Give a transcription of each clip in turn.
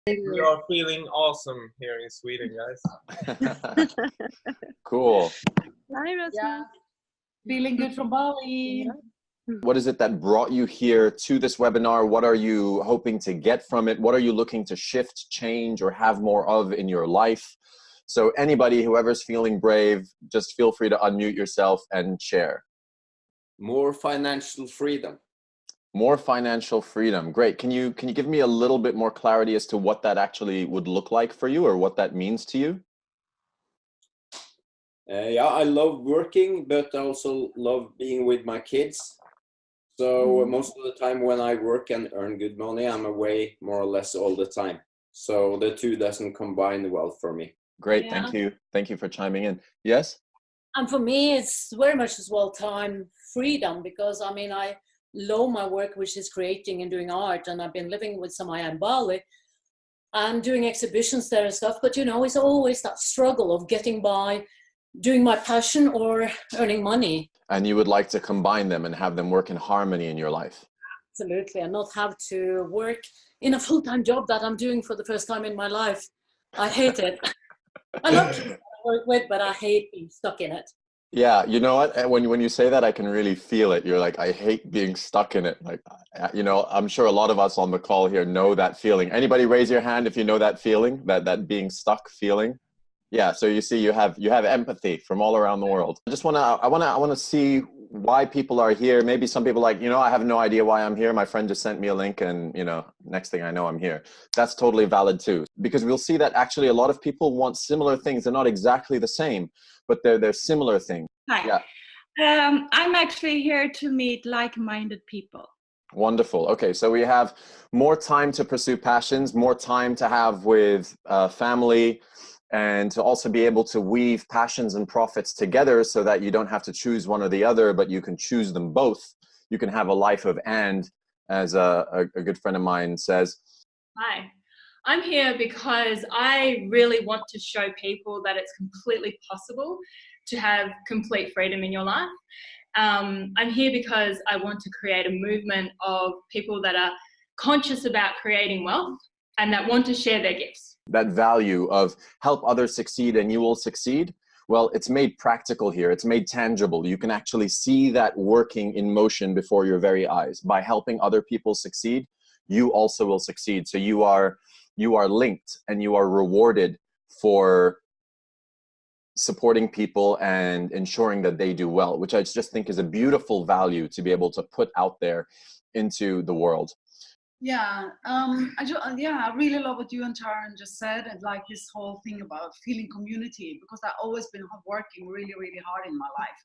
We are feeling awesome here in Sweden, guys. Cool. Hi, Rasmus. Yeah. Feeling good from Bali. What is it that brought you here to this webinar? What are you hoping to get from it? What are you looking to shift, change, or have more of in your life? So anybody, whoever's feeling brave, just feel free to unmute yourself and share. More financial freedom. More financial freedom. Great. Can you give me a little bit more clarity as to what that actually would look like for you, or what that means to you? Yeah, I love working, but I also love being with my kids. So most of the time when I work and earn good money, I'm away more or less all the time. So the two doesn't combine well for me. Great. Yeah. Thank you. Thank you for chiming in. Yes? And for me, it's very much as well time freedom, because I mean, I love my work, which is creating and doing art. And I've been living with Samaya in Bali and doing exhibitions there and stuff. But, you know, it's always that struggle of getting by, doing my passion or earning money. And you would like to combine them and have them work in harmony in your life. Absolutely. And not have to work in a full-time job that I'm doing for the first time in my life. I hate it. I love people I work with, but I hate being stuck in it. Yeah, you know what? When you say that, I can really feel it. You're like, I hate being stuck in it. Like, you know, I'm sure a lot of us on the call here know that feeling. Anybody raise your hand if you know that feeling, that being stuck feeling? Yeah, so you see, you have empathy from all around the world. I wanna see why people are here. Maybe some people like, you know, I have no idea why I'm here. My friend just sent me a link, and you know, next thing I know, I'm here. That's totally valid too, because we'll see that actually a lot of people want similar things. They're not exactly the same, but they're similar things. Hi. Yeah. I'm actually here to meet like-minded people. Wonderful. Okay, so we have more time to pursue passions, more time to have with family, and to also be able to weave passions and profits together so that you don't have to choose one or the other, but you can choose them both. You can have a life of and, as a good friend of mine says. Hi, I'm here because I really want to show people that it's completely possible to have complete freedom in your life. I'm here because I want to create a movement of people that are conscious about creating wealth and that want to share their gifts. That value of help others succeed and you will succeed, well, it's made practical here. It's made tangible. You can actually see that working in motion before your very eyes. By helping other people succeed, you also will succeed. So you are linked and you are rewarded for supporting people and ensuring that they do well, which I just think is a beautiful value to be able to put out there into the world. Yeah, I really love what you and Taran just said, and like this whole thing about feeling community, because I've always been working really, really hard in my life,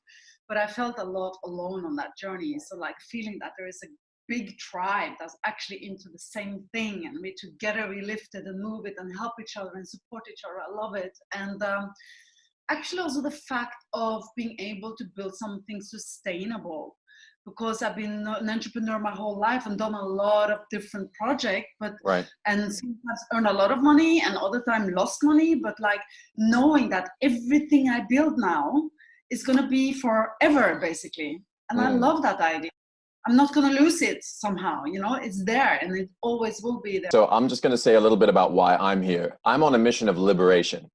but I felt a lot alone on that journey. So like feeling that there is a big tribe that's actually into the same thing, and we together we lift it and move it and help each other and support each other. I love it. And actually also the fact of being able to build something sustainable, because I've been an entrepreneur my whole life and done a lot of different projects, but right. And sometimes earned a lot of money and other time lost money, but like knowing that everything I build now is going to be forever basically. And I love that idea. I'm not going to lose it somehow, you know, it's there and it always will be there. So I'm just going to say a little bit about why I'm here. I'm on a mission of liberation.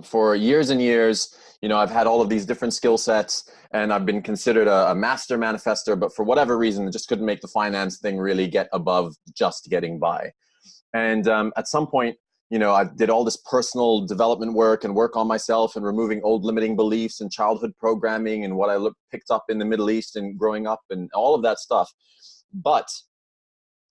For years and years, you know, I've had all of these different skill sets and I've been considered a master manifester, but for whatever reason, I just couldn't make the finance thing really get above just getting by. And at some point, you know, I did all this personal development work and work on myself and removing old limiting beliefs and childhood programming and what I picked up in the Middle East and growing up and all of that stuff. But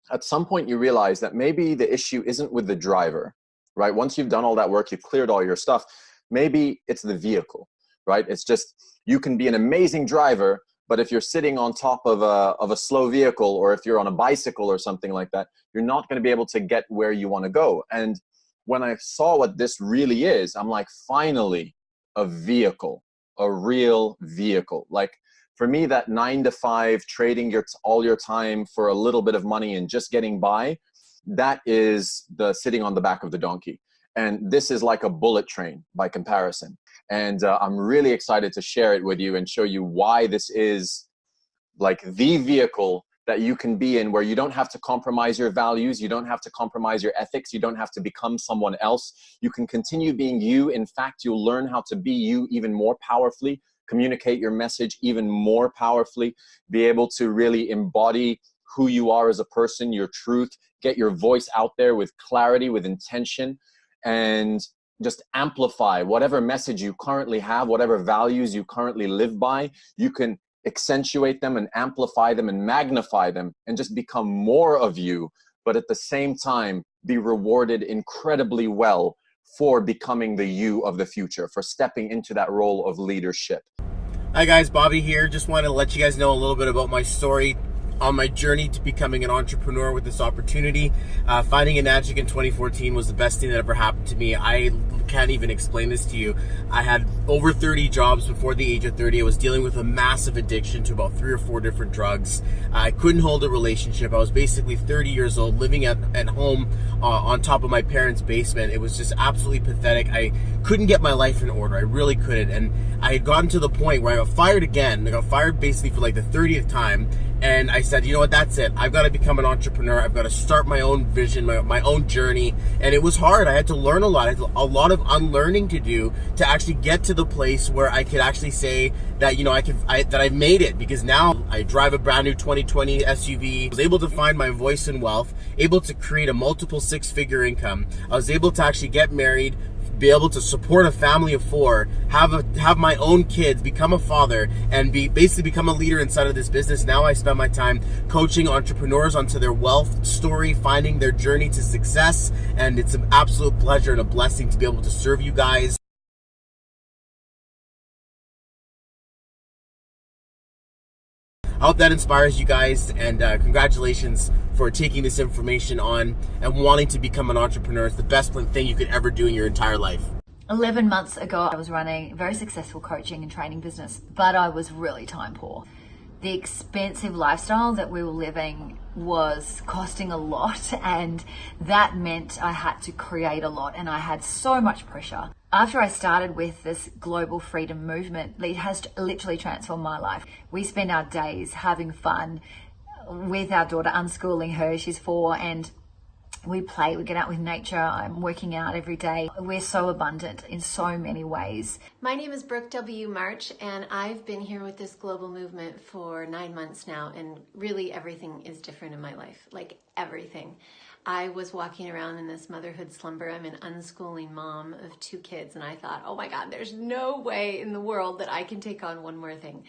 at some point you realize that maybe the issue isn't with the driver, right? Once you've done all that work, you've cleared all your stuff, maybe it's the vehicle, right? It's just, you can be an amazing driver, but if you're sitting on top of a slow vehicle, or if you're on a bicycle or something like that, you're not going to be able to get where you want to go. And when I saw what this really is, I'm like, finally, a vehicle, a real vehicle. Like for me, that 9 to 5 trading all your time for a little bit of money and just getting by, that is the sitting on the back of the donkey. And this is like a bullet train by comparison. And I'm really excited to share it with you and show you why this is like the vehicle that you can be in, where you don't have to compromise your values, you don't have to compromise your ethics, you don't have to become someone else. You can continue being you. In fact, you'll learn how to be you even more powerfully, communicate your message even more powerfully, be able to really embody who you are as a person, your truth, get your voice out there with clarity, with intention, and just amplify whatever message you currently have, whatever values you currently live by. You can accentuate them and amplify them and magnify them and just become more of you, but at the same time be rewarded incredibly well for becoming the you of the future, for stepping into that role of leadership. Hi guys, Bobby here. Just wanted to let you guys know a little bit about my story on my journey to becoming an entrepreneur with this opportunity. Finding a Magic in 2014 was the best thing that ever happened to me. I can't even explain this to you. I had over 30 jobs before the age of 30. I was dealing with a massive addiction to about 3 or 4 different drugs. I couldn't hold a relationship. I was basically 30 years old, living at home on top of my parents' basement. It was just absolutely pathetic. I couldn't get my life in order. I really couldn't. And I had gotten to the point where I got fired again. I got fired basically for like the 30th time. And I said, you know what, that's it. I've got to become an entrepreneur. I've got to start my own vision, my own journey. And it was hard. I had to learn a lot. I had a lot of unlearning to do to actually get to the place where I could actually say that, you know, that I've made it. Because now I drive a brand new 2020 SUV. I was able to find my voice and wealth, able to create a multiple 6-figure income. I was able to actually get married, be able to support a family of 4, have my own kids, become a father, and basically become a leader inside of this business. Now I spend my time coaching entrepreneurs onto their wealth story, finding their journey to success, and it's an absolute pleasure and a blessing to be able to serve you guys. I hope that inspires you guys, and congratulations for taking this information on and wanting to become an entrepreneur. It's the best thing you could ever do in your entire life. 11 months ago, I was running a very successful coaching and training business, but I was really time poor. The expensive lifestyle that we were living was costing a lot, and that meant I had to create a lot, and I had so much pressure. After I started with this global freedom movement, it has literally transformed my life. We spend our days having fun with our daughter, unschooling her. She's 4, and we play, we get out with nature. I'm working out every day. We're so abundant in so many ways. My name is Brooke W. March, and I've been here with this global movement for 9 months now, and really everything is different in my life, like everything. I was walking around in this motherhood slumber. I'm an unschooling mom of 2 kids, and I thought, oh my God, there's no way in the world that I can take on one more thing.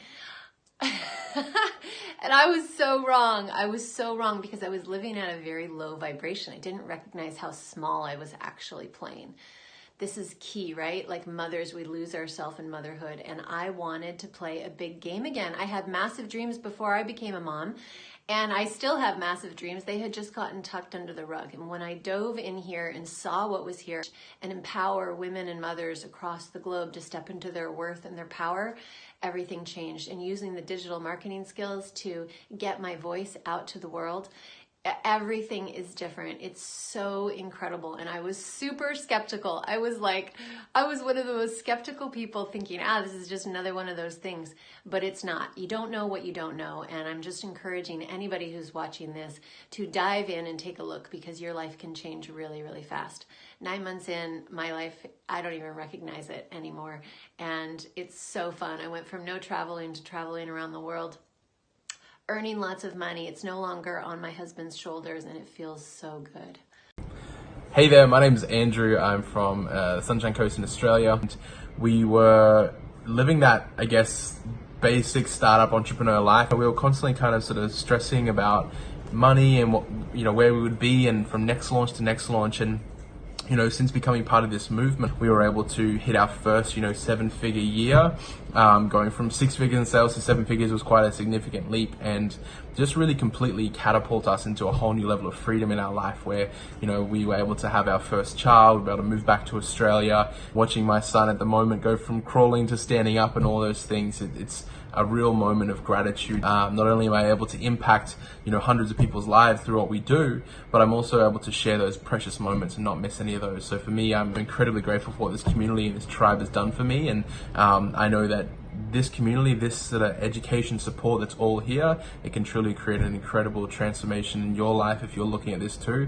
And I was so wrong. I was so wrong because I was living at a very low vibration. I didn't recognize how small I was actually playing. This is key, right? Like mothers, we lose ourselves in motherhood, and I wanted to play a big game again. I had massive dreams before I became a mom, and I still have massive dreams. They had just gotten tucked under the rug. And when I dove in here and saw what was here and empower women and mothers across the globe to step into their worth and their power, everything changed. And using the digital marketing skills to get my voice out to the world, everything is different. It's so incredible. And I was super skeptical. I was one of the most skeptical people, thinking, this is just another one of those things. But it's not. You don't know what you don't know. And I'm just encouraging anybody who's watching this to dive in and take a look, because your life can change really, really fast. 9 months in, my life, I don't even recognize it anymore. And it's so fun. I went from no traveling to traveling around the world, earning lots of money. It's no longer on my husband's shoulders, and it feels so good. Hey there, my name is Andrew. I'm from the Sunshine Coast in Australia. And we were living that, I guess, basic startup entrepreneur life. We were constantly kind of sort of stressing about money and what, you know, where we would be, and from next launch to next launch. And you know, since becoming part of this movement, we were able to hit our first, 7-figure year. Going from 6 figures in sales to 7 figures was quite a significant leap, and just really completely catapult us into a whole new level of freedom in our life, where, we were able to have our first child, we were able to move back to Australia, watching my son at the moment go from crawling to standing up and all those things. It's a real moment of gratitude. Not only am I able to impact, hundreds of people's lives through what we do, but I'm also able to share those precious moments and not miss any of those. So for me, I'm incredibly grateful for what this community and this tribe has done for me. And I know that this community, this sort of education support that's all here, it can truly create an incredible transformation in your life if you're looking at this too.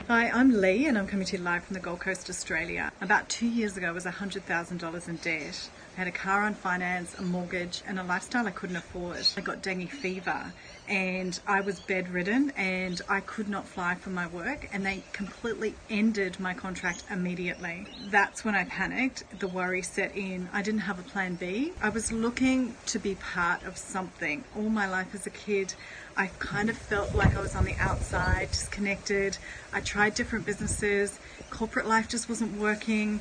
Hi, I'm Lee and I'm coming to you live from the Gold Coast, Australia. About 2 years ago I was $100,000 in debt. I had a car on finance, a mortgage and a lifestyle I couldn't afford. I got dengue fever and I was bedridden and I could not fly for my work, and they completely ended my contract immediately. That's when I panicked, the worry set in. I didn't have a plan B. I was looking to be part of something. All my life as a kid I kind of felt like I was on the outside, disconnected. I tried different businesses. Corporate life just wasn't working.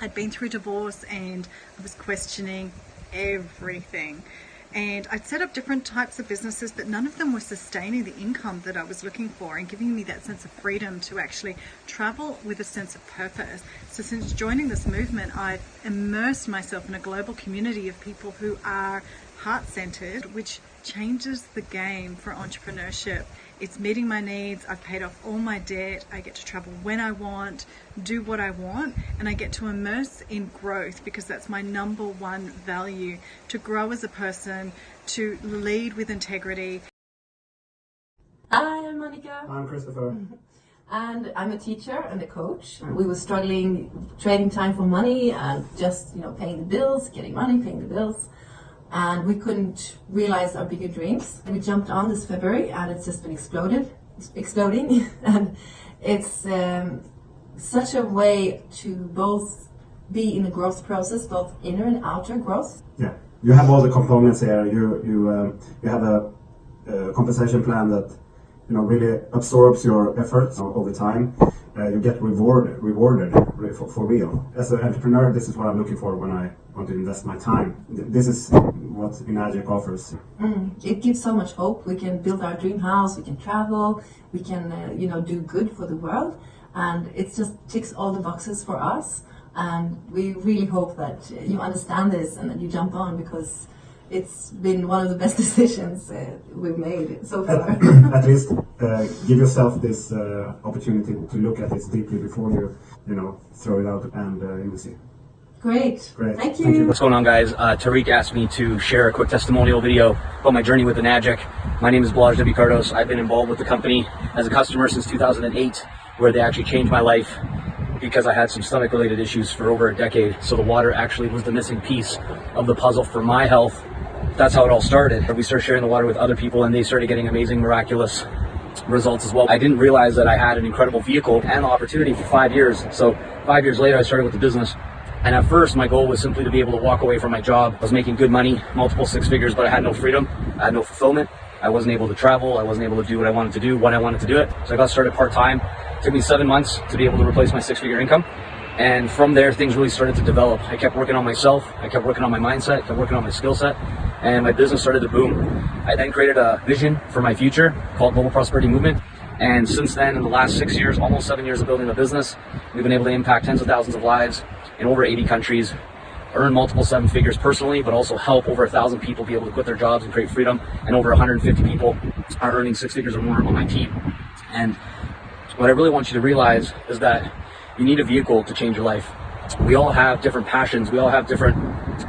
I'd been through divorce and I was questioning everything. And I'd set up different types of businesses, but none of them were sustaining the income that I was looking for and giving me that sense of freedom to actually travel with a sense of purpose. So since joining this movement, I've immersed myself in a global community of people who are heart-centered, which changes the game for entrepreneurship. It's meeting my needs. I've paid off all my debt. I get to travel when I want, do what I want, and I get to immerse in growth because that's my number one value, to grow as a person, to lead with integrity. Hi, I'm Monica. I'm Christopher. And I'm a teacher and a coach. We were struggling, trading time for money and just, paying the bills, getting money, paying the bills. And we couldn't realize our bigger dreams. We jumped on this February and it's just been exploding. And it's such a way to both be in the growth process, both inner and outer growth. Yeah, you have all the components here. You have a compensation plan that really absorbs your efforts over time. You get rewarded for real. As an entrepreneur, this is what I'm looking for when I want to invest my time. This is what Enagic offers. It gives so much hope. We can build our dream house, we can travel, we can do good for the world, and it just ticks all the boxes for us. And we really hope that you understand this and that you jump on, because it's been one of the best decisions we've made so far. At least give yourself this opportunity to look at this deeply before you throw it out, and you will see. Great. Thank you. What's going on, guys? Tariq asked me to share a quick testimonial video about my journey with Enagic. My name is Blaj Debicardos. I've been involved with the company as a customer since 2008, where they actually changed my life because I had some stomach related issues for over a decade. So the water actually was the missing piece of the puzzle for my health. That's how it all started. We started sharing the water with other people and they started getting amazing, miraculous results as well. I didn't realize that I had an incredible vehicle and opportunity for 5 years. So 5 years later, I started with the business. And at first, my goal was simply to be able to walk away from my job. I was making good money, multiple six figures, but I had no freedom. I had no fulfillment. I wasn't able to travel. I wasn't able to do what I wanted to do when I wanted to do it. So I got started part-time. It took me 7 months to be able to replace my six-figure income. And from there, things really started to develop. I kept working on myself. I kept working on my mindset, kept working on my skill set, and my business started to boom. I then created a vision for my future called Global Prosperity Movement. And since then, in the last 6 years, almost 7 years of building a business, we've been able to impact tens of thousands of lives in over 80 countries, earn multiple seven figures personally, but also help over 1,000 people be able to quit their jobs and create freedom. And over 150 people are earning six figures or more on my team. And what I really want you to realize is that you need a vehicle to change your life. We all have different passions. We all have different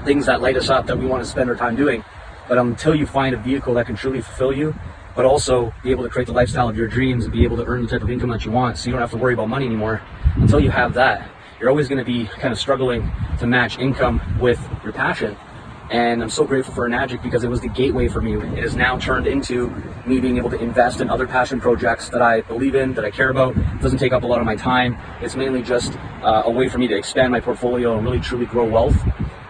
things that light us up that we want to spend our time doing. But until you find a vehicle that can truly fulfill you, but also be able to create the lifestyle of your dreams and be able to earn the type of income that you want, so you don't have to worry about money anymore, until you have that, you're always going to be kind of struggling to match income with your passion. And I'm so grateful for Enagic because it was the gateway for me. It has now turned into me being able to invest in other passion projects that I believe in, that I care about. It doesn't take up a lot of my time. It's mainly just a way for me to expand my portfolio and really truly grow wealth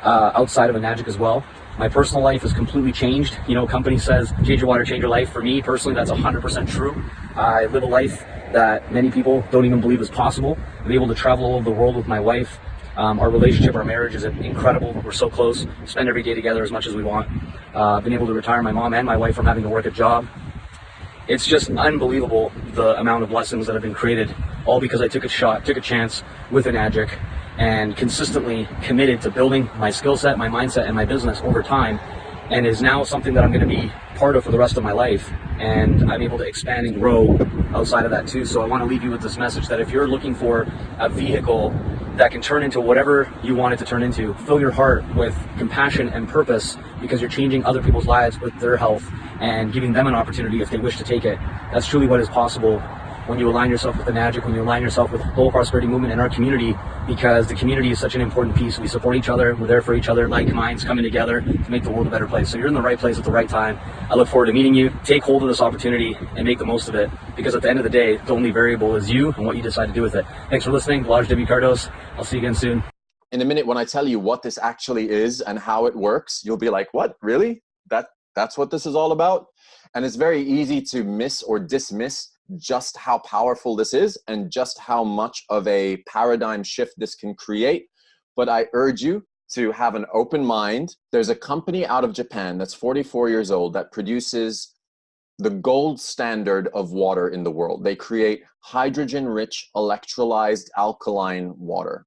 outside of Enagic as well. My personal life has completely changed. Company says, change your water, change your life. For me personally, that's 100% true. I live a life that many people don't even believe is possible. I'm able to travel all over the world with my wife. Our relationship, our marriage is incredible. We're so close. Spend every day together as much as we want. Been able to retire my mom and my wife from having to work a job. It's just unbelievable the amount of blessings that have been created, all because I took a chance with Enagic and consistently committed to building my skill set, my mindset, and my business over time, and is now something that I'm going to be part of for the rest of my life. And I'm able to expand and grow outside of that too. So I want to leave you with this message that if you're looking for a vehicle that can turn into whatever you want it to turn into. Fill your heart with compassion and purpose because you're changing other people's lives with their health and giving them an opportunity if they wish to take it. That's truly what is possible when you align yourself with the magic, when you align yourself with the whole prosperity movement in our community, because the community is such an important piece. We support each other, we're there for each other, like minds coming together to make the world a better place. So you're in the right place at the right time. I look forward to meeting you. Take hold of this opportunity and make the most of it, because at the end of the day, the only variable is you and what you decide to do with it. Thanks for listening. Balazs W. Cardos. I'll see you again soon. In a minute, when I tell you what this actually is and how it works, you'll be like, what, really? That's what this is all about? And it's very easy to miss or dismiss just how powerful this is and just how much of a paradigm shift this can create. But I urge you to have an open mind. There's a company out of Japan that's 44 years old that produces the gold standard of water in the world. They create hydrogen-rich electrolyzed alkaline water.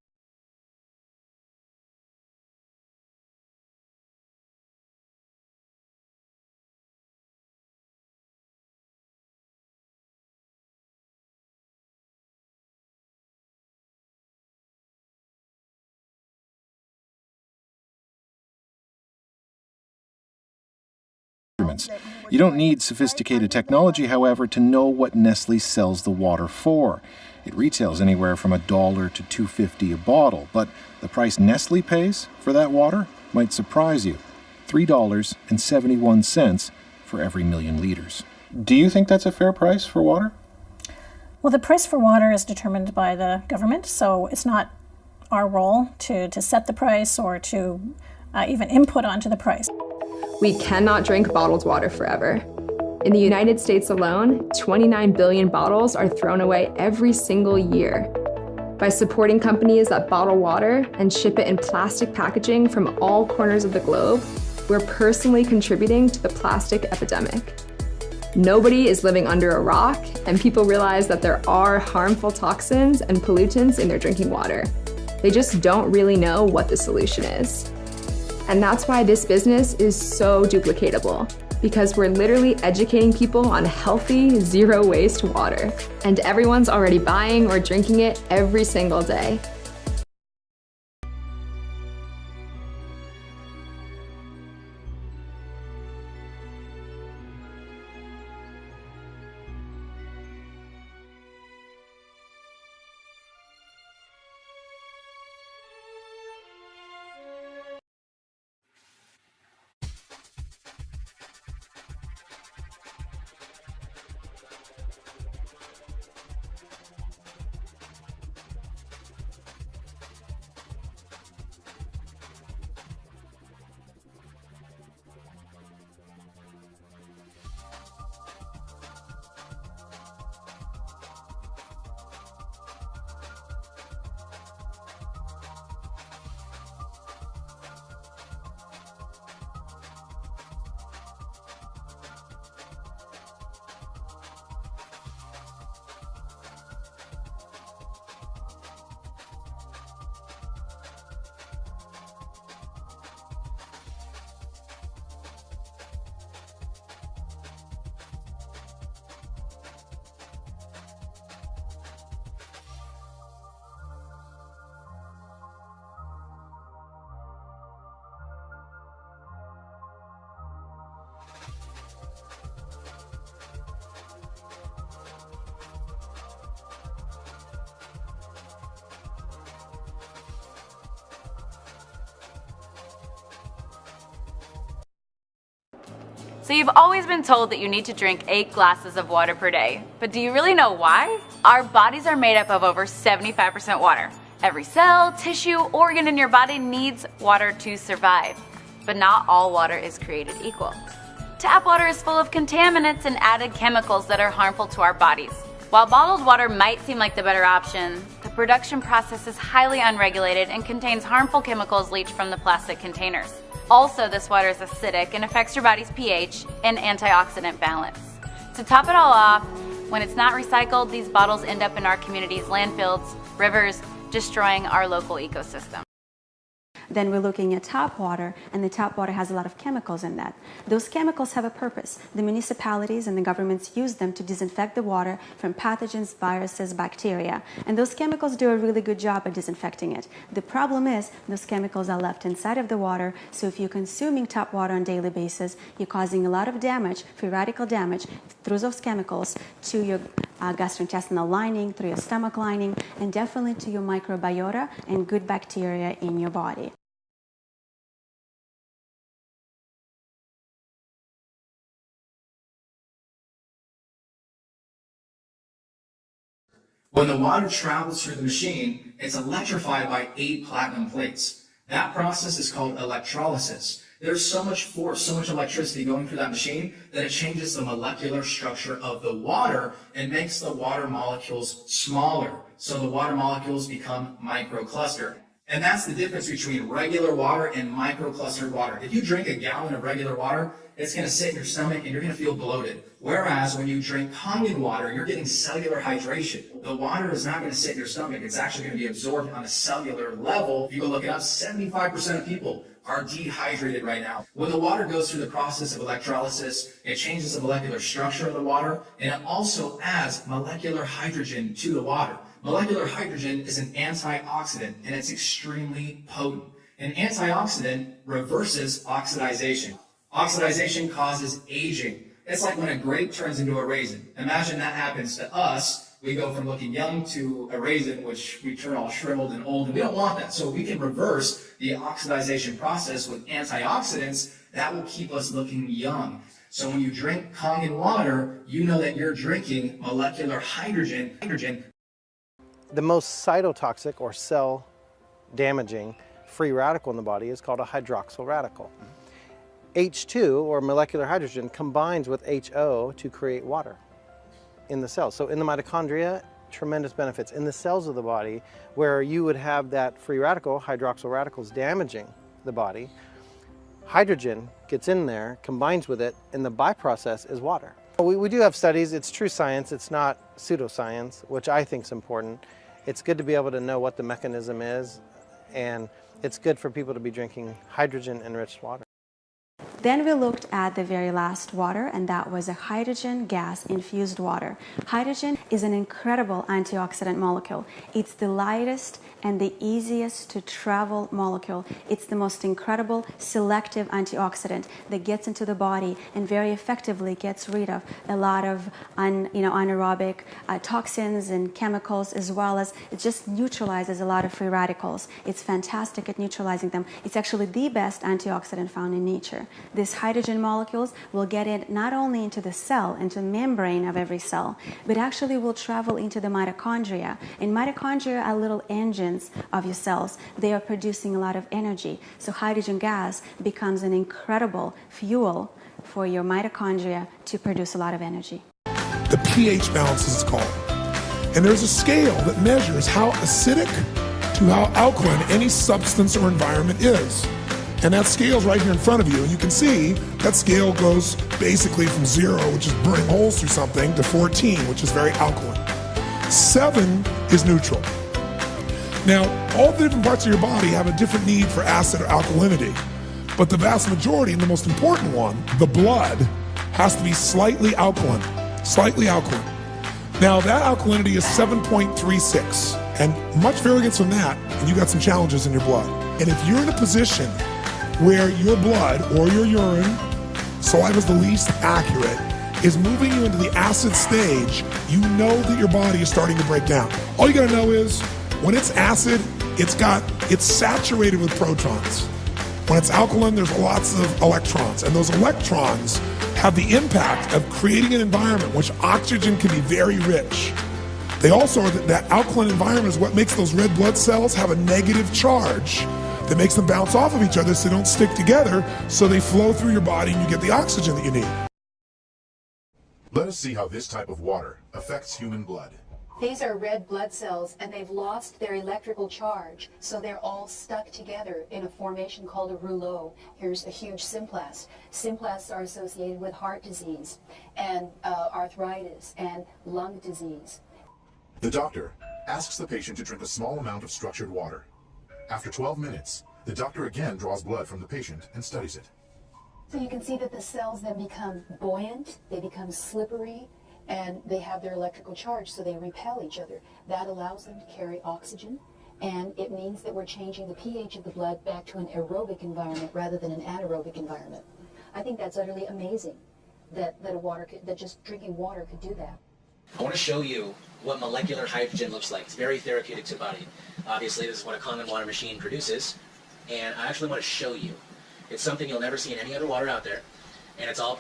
You don't need sophisticated technology, however, to know what Nestle sells the water for. It retails anywhere from $1 to $2.50 a bottle, but the price Nestle pays for that water might surprise you. $3.71 for every million liters. Do you think that's a fair price for water? Well, the price for water is determined by the government, so it's not our role to set the price or to even input onto the price. We cannot drink bottled water forever. In the United States alone, 29 billion bottles are thrown away every single year. By supporting companies that bottle water and ship it in plastic packaging from all corners of the globe, we're personally contributing to the plastic epidemic. Nobody is living under a rock, and people realize that there are harmful toxins and pollutants in their drinking water. They just don't really know what the solution is. And that's why this business is so duplicatable, because we're literally educating people on healthy, zero-waste water. And everyone's already buying or drinking it every single day. So you've always been told that you need to drink 8 glasses of water per day. But do you really know why? Our bodies are made up of over 75% water. Every cell, tissue, organ in your body needs water to survive. But not all water is created equal. Tap water is full of contaminants and added chemicals that are harmful to our bodies. While bottled water might seem like the better option, the production process is highly unregulated and contains harmful chemicals leached from the plastic containers. Also, this water is acidic and affects your body's pH and antioxidant balance. To top it all off, when it's not recycled, these bottles end up in our community's landfills, rivers, destroying our local ecosystem. Then we're looking at tap water, and the tap water has a lot of chemicals in that. Those chemicals have a purpose. The municipalities and the governments use them to disinfect the water from pathogens, viruses, bacteria, and those chemicals do a really good job at disinfecting it. The problem is those chemicals are left inside of the water, so if you're consuming tap water on a daily basis, you're causing a lot of damage, free radical damage, through those chemicals to your gastrointestinal lining, through your stomach lining, and definitely to your microbiota and good bacteria in your body. When the water travels through the machine, it's electrified by 8 platinum plates. That process is called electrolysis. There's so much force, so much electricity going through that machine that it changes the molecular structure of the water and makes the water molecules smaller. So the water molecules become microclustered. And that's the difference between regular water and microclustered water. If you drink a gallon of regular water, it's going to sit in your stomach and you're going to feel bloated. Whereas when you drink Kangen water, you're getting cellular hydration. The water is not going to sit in your stomach. It's actually going to be absorbed on a cellular level. If you go look it up, 75% of people are dehydrated right now. When the water goes through the process of electrolysis, it changes the molecular structure of the water, and it also adds molecular hydrogen to the water. Molecular hydrogen is an antioxidant, and it's extremely potent. An antioxidant reverses oxidization. Oxidization causes aging. It's like when a grape turns into a raisin. Imagine that happens to us. We go from looking young to a raisin, which we turn all shriveled and old, and we don't want that. So we can reverse the oxidization process with antioxidants. That will keep us looking young. So when you drink Kangen water, you know that you're drinking molecular hydrogen. The most cytotoxic or cell damaging free radical in the body is called a hydroxyl radical. H2, or molecular hydrogen, combines with HO to create water in the cells. So in the mitochondria, tremendous benefits. In the cells of the body, where you would have that free radical, hydroxyl radicals, damaging the body, hydrogen gets in there, combines with it, and the byprocess is water. We do have studies. It's true science. It's not pseudoscience, which I think is important. It's good to be able to know what the mechanism is, and it's good for people to be drinking hydrogen-enriched water. Then we looked at the very last water, and that was a hydrogen gas infused water. Hydrogen is an incredible antioxidant molecule. It's the lightest and the easiest to travel molecule. It's the most incredible selective antioxidant that gets into the body and very effectively gets rid of a lot of anaerobic toxins and chemicals, as well as it just neutralizes a lot of free radicals. It's fantastic at neutralizing them. It's actually the best antioxidant found in nature. These hydrogen molecules will get in not only into the cell, into the membrane of every cell, but actually will travel into the mitochondria. And mitochondria are little engines of your cells. They are producing a lot of energy. So hydrogen gas becomes an incredible fuel for your mitochondria to produce a lot of energy. The pH balance is called. And there's a scale that measures how acidic to how alkaline any substance or environment is. And that scale's right here in front of you, and you can see that scale goes basically from 0, which is burning holes through something, to 14, which is very alkaline. 7 is neutral. Now, all the different parts of your body have a different need for acid or alkalinity, but the vast majority, and the most important one, the blood, has to be slightly alkaline. Slightly alkaline. Now, that alkalinity is 7.36, and much variance from that, and you got some challenges in your blood. And if you're in a position where your blood or your urine, saliva is the least accurate, is moving you into the acid stage, you know that your body is starting to break down. All you gotta know is, when it's acid, it's saturated with protons. When it's alkaline, there's lots of electrons, and those electrons have the impact of creating an environment which oxygen can be very rich. They also, that alkaline environment is what makes those red blood cells have a negative charge that makes them bounce off of each other so they don't stick together, so they flow through your body and you get the oxygen that you need. Let us see how this type of water affects human blood. These are red blood cells, and they've lost their electrical charge, so they're all stuck together in a formation called a rouleau. Here's a huge symplast. Symplasts are associated with heart disease and arthritis and lung disease. The doctor asks the patient to drink a small amount of structured water. After 12 minutes, The doctor again draws blood from the patient and studies it. So you can see that the cells then become buoyant, they become slippery, and they have their electrical charge, so they repel each other. That allows them to carry oxygen, and it means that we're changing the pH of the blood back to an aerobic environment rather than an anaerobic environment. I think that's utterly amazing that just drinking water could do that. I want to show you what molecular hydrogen looks like. It's very therapeutic to the body. Obviously, this is what a Kangen water machine produces, and I actually want to show you. It's something you'll never see in any other water out there, and it's all,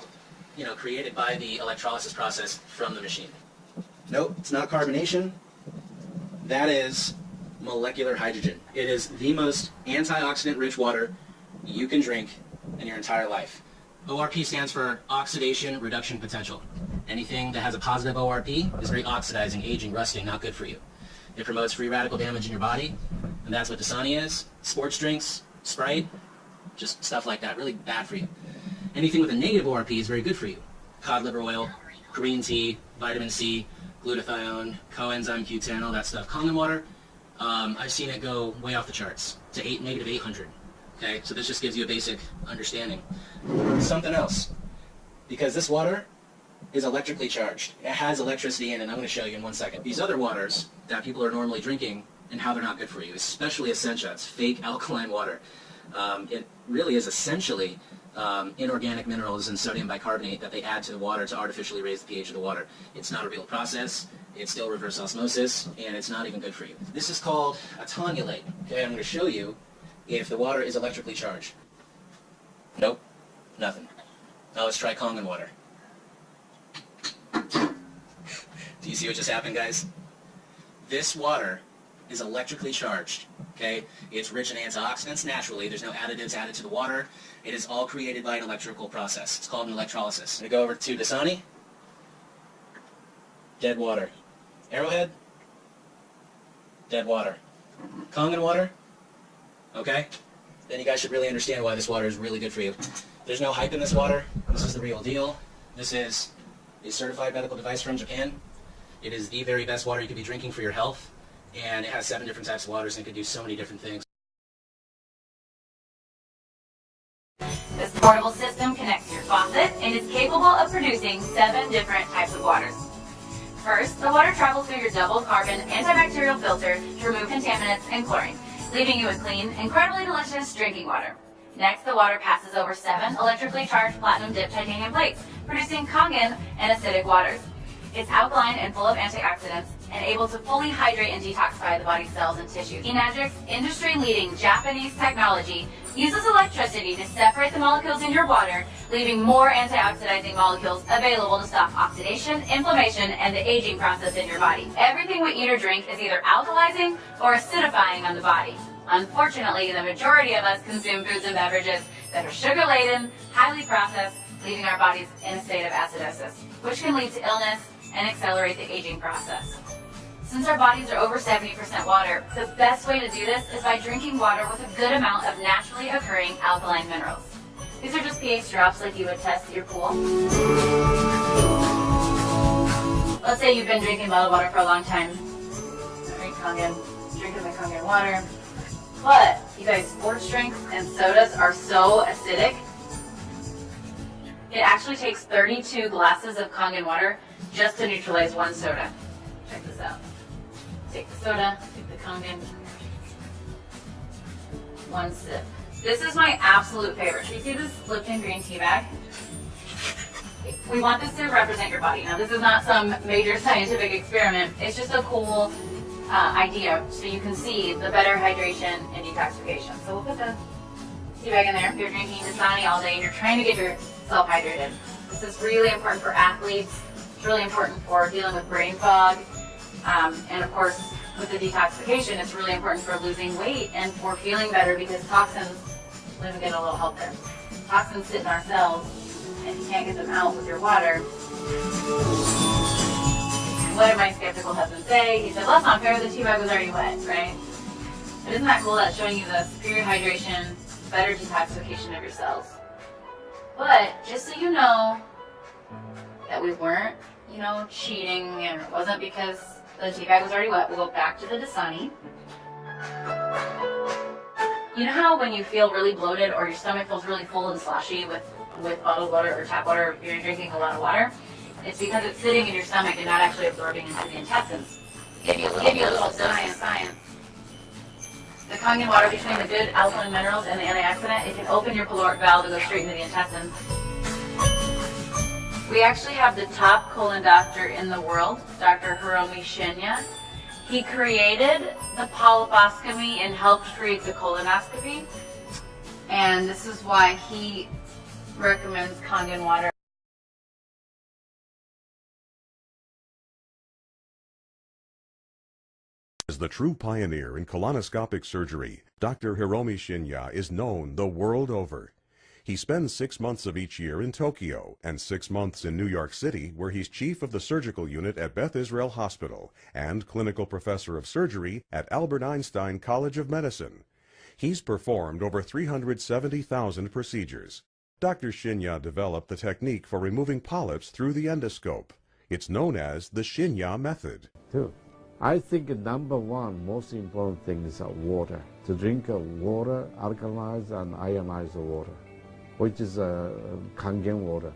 created by the electrolysis process from the machine. Nope, it's not carbonation. That is molecular hydrogen. It is the most antioxidant-rich water you can drink in your entire life. ORP stands for oxidation reduction potential. Anything that has a positive ORP is very oxidizing, aging, rusting, not good for you. It promotes free radical damage in your body, and that's what Dasani is. Sports drinks, Sprite, just stuff like that, really bad for you. Anything with a negative ORP is very good for you. Cod liver oil, green tea, vitamin C, glutathione, coenzyme Q10, all that stuff. Kangen water, I've seen it go way off the charts to negative 800. Okay, so this just gives you a basic understanding. Something else, because this water is electrically charged. It has electricity in it, and I'm going to show you in 1 second. These other waters that people are normally drinking and how they're not good for you, especially Essentia. It's fake alkaline water. It really is essentially inorganic minerals and sodium bicarbonate that they add to the water to artificially raise the pH of the water. It's not a real process. It's still reverse osmosis, and it's not even good for you. This is called a tonulate. Okay, I'm going to show you if the water is electrically charged. Nope, nothing. Now let's try Kangen water. Do you see what just happened, guys? This water is electrically charged, okay? It's rich in antioxidants naturally. There's no additives added to the water. It is all created by an electrical process. It's called an electrolysis. I'm going to go over to Dasani. Dead water. Arrowhead. Dead water. Kangen water. Okay? Then you guys should really understand why this water is really good for you. There's no hype in this water. This is the real deal. This is a certified medical device from Japan. It is the very best water you could be drinking for your health. And it has 7 different types of waters and can do so many different things. This portable system connects to your faucet and is capable of producing 7 different types of waters. First, the water travels through your double carbon antibacterial filter to remove contaminants and chlorine, leaving you with clean, incredibly delicious drinking water. Next, the water passes over 7 electrically charged platinum-dipped titanium plates, producing Kangen and acidic waters. It's alkaline and full of antioxidants and able to fully hydrate and detoxify the body's cells and tissues. Enagic's industry-leading Japanese technology uses electricity to separate the molecules in your water, leaving more antioxidizing molecules available to stop oxidation, inflammation, and the aging process in your body. Everything we eat or drink is either alkalizing or acidifying on the body. Unfortunately, the majority of us consume foods and beverages that are sugar-laden, highly processed, leaving our bodies in a state of acidosis, which can lead to illness and accelerate the aging process. Since our bodies are over 70% water, the best way to do this is by drinking water with a good amount of naturally occurring alkaline minerals. These are just pH drops like you would test at your pool. Let's say you've been drinking bottled water for a long time. Drink Kangen, drinking the Kangen water. But, you guys, sports drinks and sodas are so acidic. It actually takes 32 glasses of Kangen water just to neutralize 1 soda. Check this out. Take the soda, take the Kangen, 1 sip. This is my absolute favorite. So you see this Lipton green tea bag? We want this to represent your body. Now this is not some major scientific experiment. It's just a cool idea so you can see the better hydration and detoxification. So we'll put the tea bag in there. If you're drinking Dasani all day and you're trying to get yourself hydrated. This is really important for athletes. It's really important for dealing with brain fog. And of course, with the detoxification, it's really important for losing weight and for feeling better because toxins, let me get a little help there. Toxins sit in our cells, and you can't get them out with your water. What did my skeptical husband say? He said, well, that's not fair, the tea bag was already wet, right? But isn't that cool? That's showing you the superior hydration, better detoxification of your cells. But just so you know that we weren't, cheating, and it wasn't because the tea bag was already wet. We'll go back to the Dasani. You know how when you feel really bloated or your stomach feels really full and sloshy with bottled water or tap water, if you're drinking a lot of water? It's because it's sitting in your stomach and not actually absorbing into the intestines. Give you a little science. The Kangen water, between the good alkaline minerals and the antioxidant, it can open your caloric valve to go straight into the intestines. We actually have the top colon doctor in the world, Dr. Hiromi Shinya. He created the polyposcopy and helped create the colonoscopy. And this is why he recommends Kangen water. As the true pioneer in colonoscopic surgery, Dr. Hiromi Shinya is known the world over. He spends 6 months of each year in Tokyo and 6 months in New York City, where he's chief of the surgical unit at Beth Israel Hospital and clinical professor of surgery at Albert Einstein College of Medicine. He's performed over 370,000 procedures. Dr. Shinya developed the technique for removing polyps through the endoscope. It's known as the Shinya method. I think number one most important thing is water. To drink water, alkalized and ionized water, which is Kangen water.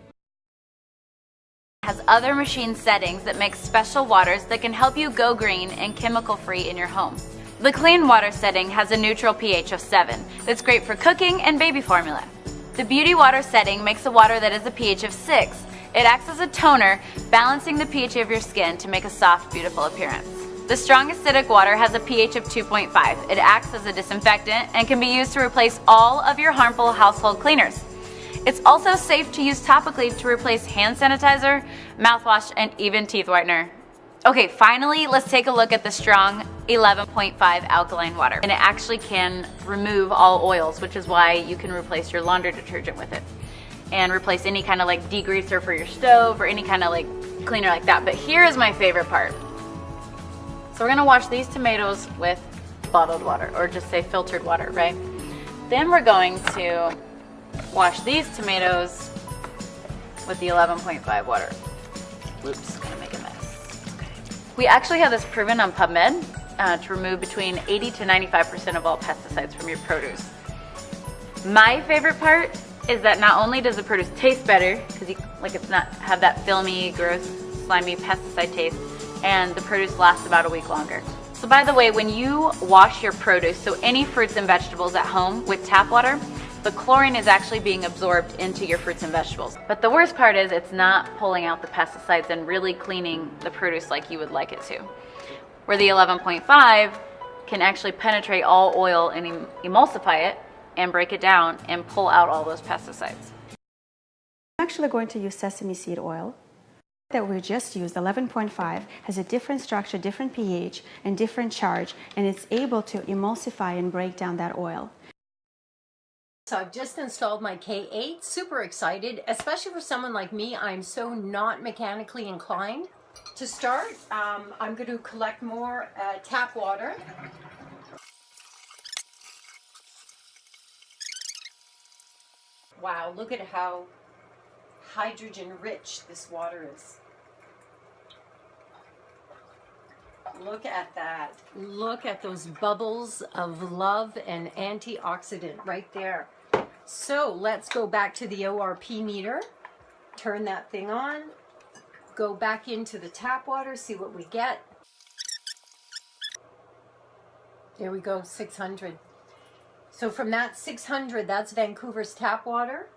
Has other machine settings that make special waters that can help you go green and chemical free in your home. The clean water setting has a neutral pH of 7 that's great for cooking and baby formula. The beauty water setting makes a water that has a pH of 6. It acts as a toner, balancing the pH of your skin to make a soft, beautiful appearance. The strong acidic water has a pH of 2.5. It acts as a disinfectant and can be used to replace all of your harmful household cleaners. It's also safe to use topically to replace hand sanitizer, mouthwash, and even teeth whitener. Okay, finally, let's take a look at the strong 11.5 alkaline water. And it actually can remove all oils, which is why you can replace your laundry detergent with it. And replace any kind of like degreaser for your stove or any kind of like cleaner like that. But here is my favorite part. So we're gonna wash these tomatoes with bottled water, or just say filtered water, right? Then we're going to wash these tomatoes with the 11.5 water. Whoops, gonna make a mess. Okay. We actually have this proven on PubMed to remove between 80 to 95% of all pesticides from your produce. My favorite part is that not only does the produce taste better, because it's not have that filmy, gross, slimy pesticide taste, and the produce lasts about a week longer. So by the way, when you wash your produce, so any fruits and vegetables at home with tap water, the chlorine is actually being absorbed into your fruits and vegetables. But the worst part is it's not pulling out the pesticides and really cleaning the produce like you would like it to. Where the 11.5 can actually penetrate all oil and emulsify it and break it down and pull out all those pesticides. I'm actually going to use sesame seed oil that we just used. 11.5 has a different structure, different pH, and different charge, and it's able to emulsify and break down that oil. So I've just installed my K8, super excited, especially for someone like me. I'm so not mechanically inclined. To start, I'm going to collect more tap water. Wow, look at how hydrogen rich this water is. Look at that. Look at those bubbles of love and antioxidant right there. So let's go back to the ORP meter, turn that thing on, go back into the tap water, see what we get. There we go, 600. So from that 600, that's Vancouver's tap water.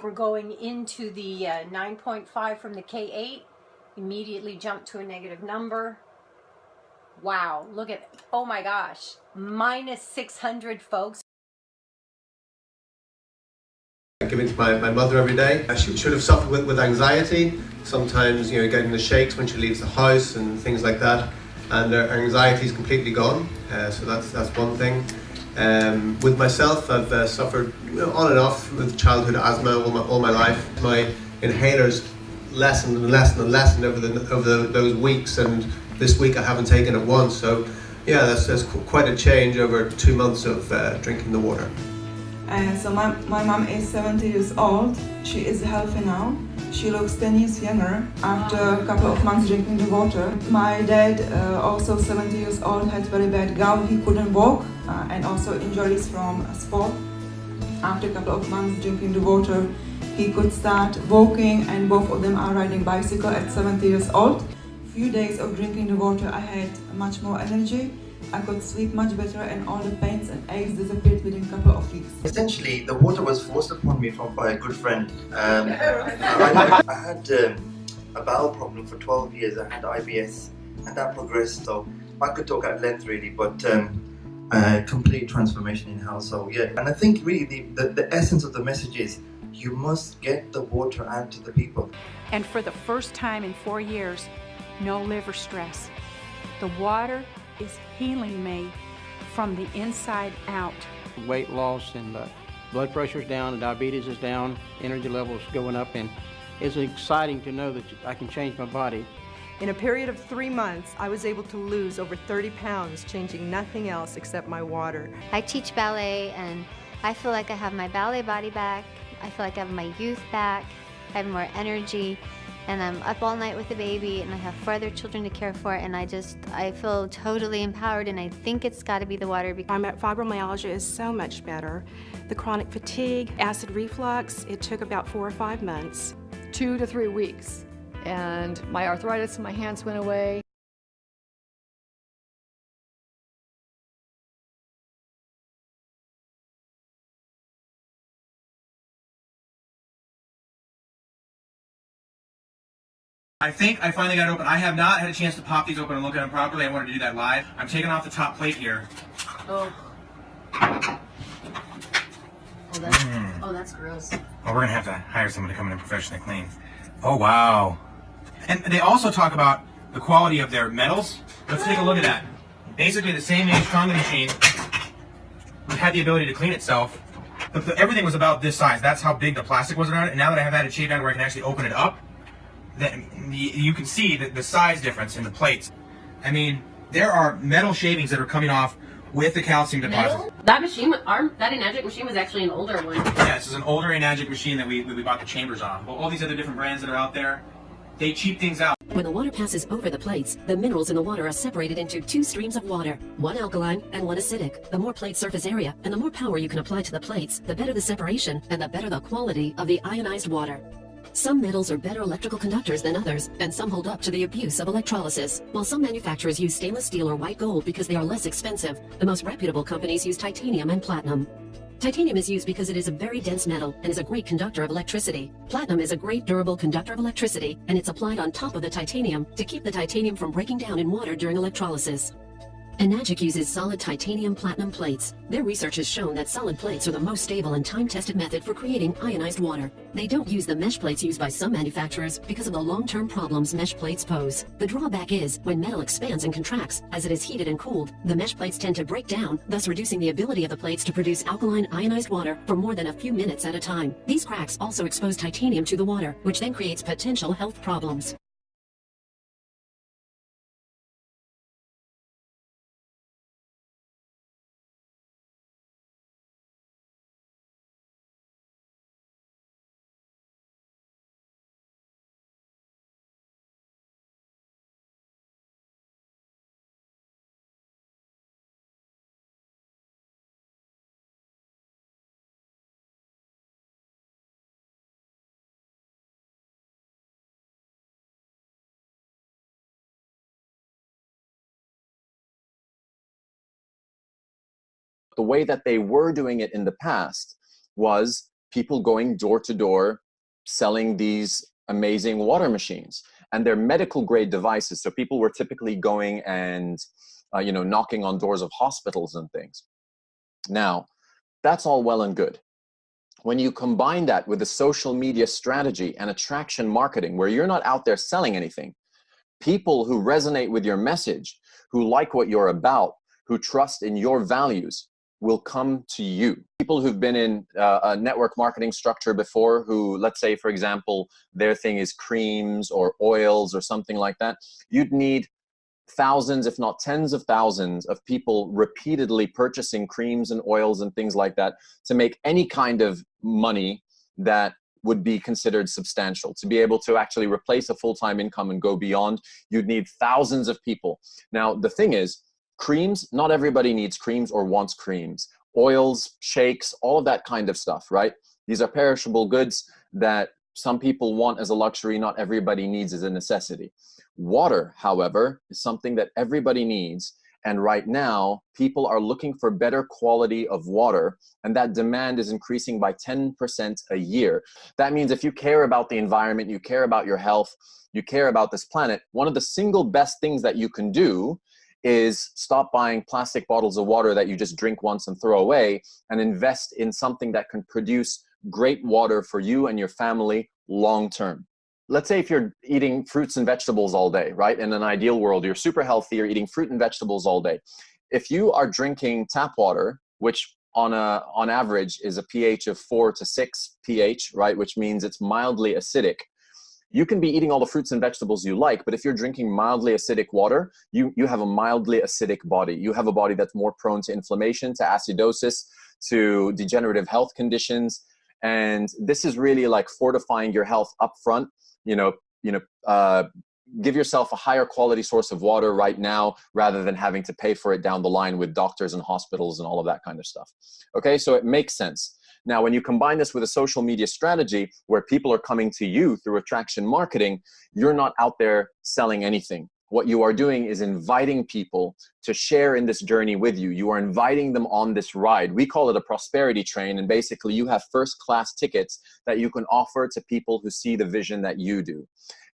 We're going into the 9.5 from the K8, immediately jump to a negative number. Wow, look at, oh my gosh, minus 600, folks. I give it to my mother every day. She should have suffered with anxiety. Sometimes, getting the shakes when she leaves the house and things like that. And her anxiety is completely gone. So that's one thing. With myself, I've suffered on and off with childhood asthma all my life. My inhalers lessened and lessened and lessened over those weeks, and this week I haven't taken it once. So yeah, that's quite a change over 2 months of drinking the water. So my mom is 70 years old. She is healthy now. She looks 10 years younger after a couple of months drinking the water. My dad, also 70 years old, had very bad gout. He couldn't walk and also injuries from sport. After a couple of months drinking the water, he could start walking, and both of them are riding bicycle at 70 years old. Few days of drinking the water, I had much more energy. I could sleep much better, and all the pains and aches disappeared within a couple of weeks. Essentially, the water was forced upon me by a good friend. I had a bowel problem for 12 years. I had IBS, and that progressed. So I could talk at length, really, but complete transformation in health. So yeah, and I think really the essence of the message is you must get the water out to the people. And for the first time in 4 years, no liver stress. The water is healing me from the inside out. Weight loss and blood pressure's down, and diabetes is down, energy levels going up, and it's exciting to know that I can change my body. In a period of 3 months, I was able to lose over 30 pounds, changing nothing else except my water. I teach ballet, and I feel like I have my ballet body back. I feel like I have my youth back. I have more energy. And I'm up all night with the baby, and I have 4 other children to care for, and I feel totally empowered, and I think it's got to be the water. My fibromyalgia is so much better. The chronic fatigue, acid reflux, it took about 4 or 5 months. 2 to 3 weeks, and my arthritis in my hands went away. I think I finally got it open. I have not had a chance to pop these open and look at them properly. I wanted to do that live. I'm taking off the top plate here. Oh. Oh, that's gross. Well, we're going to have to hire someone to come in and professionally clean. Oh, wow. And they also talk about the quality of their metals. Let's take a look at that. Basically, the same age Conga machine had the ability to clean itself. But everything was about this size. That's how big the plastic was around it. And now that I have that shaved down where I can actually open it up, then you can see the size difference in the plates. I mean, there are metal shavings that are coming off with the calcium deposits. That machine, that Enagic machine was actually an older one. Yeah, this is an older Enagic machine that we bought the chambers on. Well, all these other different brands that are out there, they cheap things out. When the water passes over the plates, the minerals in the water are separated into 2 streams of water, one alkaline and one acidic. The more plate surface area and the more power you can apply to the plates, the better the separation and the better the quality of the ionized water. Some metals are better electrical conductors than others, and some hold up to the abuse of electrolysis. While some manufacturers use stainless steel or white gold because they are less expensive, the most reputable companies use titanium and platinum. Titanium is used because it is a very dense metal and is a great conductor of electricity. Platinum is a great durable conductor of electricity, and it's applied on top of the titanium to keep the titanium from breaking down in water during electrolysis. Enagic uses solid titanium platinum plates. Their research has shown that solid plates are the most stable and time-tested method for creating ionized water. They don't use the mesh plates used by some manufacturers because of the long-term problems mesh plates pose. The drawback is, when metal expands and contracts, as it is heated and cooled, the mesh plates tend to break down, thus reducing the ability of the plates to produce alkaline ionized water for more than a few minutes at a time. These cracks also expose titanium to the water, which then creates potential health problems. The way that they were doing it in the past was people going door to door selling these amazing water machines, and they're medical grade devices. So people were typically going and knocking on doors of hospitals and things. Now, that's all well and good. When you combine that with a social media strategy and attraction marketing, where you're not out there selling anything, people who resonate with your message, who like what you're about, who trust in your values, will come to you. People who've been in a network marketing structure before, who, let's say, for example, their thing is creams or oils or something like that, you'd need thousands, if not tens of thousands of people repeatedly purchasing creams and oils and things like that to make any kind of money that would be considered substantial. To be able to actually replace a full-time income and go beyond, you'd need thousands of people. Now, the thing is, creams, not everybody needs creams or wants creams. Oils, shakes, all of that kind of stuff, right? These are perishable goods that some people want as a luxury, not everybody needs as a necessity. Water, however, is something that everybody needs. And right now, people are looking for better quality of water, and that demand is increasing by 10% a year. That means if you care about the environment, you care about your health, you care about this planet, one of the single best things that you can do is stop buying plastic bottles of water that you just drink once and throw away, and invest in something that can produce great water for you and your family long term. Let's say if you're eating fruits and vegetables all day, right? In an ideal world, you're super healthy, you're eating fruit and vegetables all day. If you are drinking tap water, which on average is a pH of 4 to 6 pH, right? Which means it's mildly acidic. You can be eating all the fruits and vegetables you like, but if you're drinking mildly acidic water, you have a mildly acidic body. You have a body that's more prone to inflammation, to acidosis, to degenerative health conditions. And this is really like fortifying your health up front. Give yourself a higher quality source of water right now rather than having to pay for it down the line with doctors and hospitals and all of that kind of stuff. Okay, so it makes sense. Now, when you combine this with a social media strategy where people are coming to you through attraction marketing, you're not out there selling anything. What you are doing is inviting people to share in this journey with you. You are inviting them on this ride. We call it a prosperity train, and basically you have first-class tickets that you can offer to people who see the vision that you do.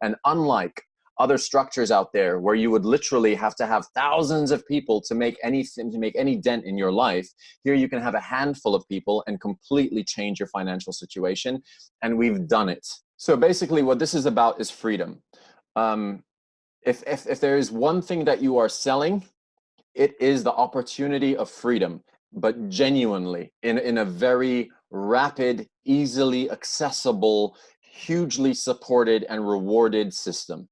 And unlike other structures out there where you would literally have to have thousands of people to make anything, to make any dent in your life, here you can have a handful of people and completely change your financial situation, and we've done it. So basically what this is about is freedom. If there is one thing that you are selling, it is the opportunity of freedom, but genuinely in a very rapid, easily accessible, hugely supported and rewarded system.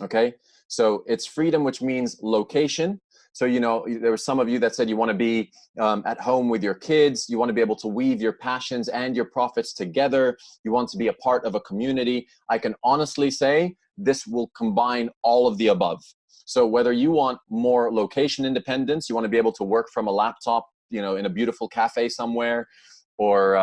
Okay, so it's freedom, which means location. So, there were some of you that said you want to be at home with your kids. You want to be able to weave your passions and your profits together. You want to be a part of a community. I can honestly say this will combine all of the above. So whether you want more location independence, you want to be able to work from a laptop, in a beautiful cafe somewhere or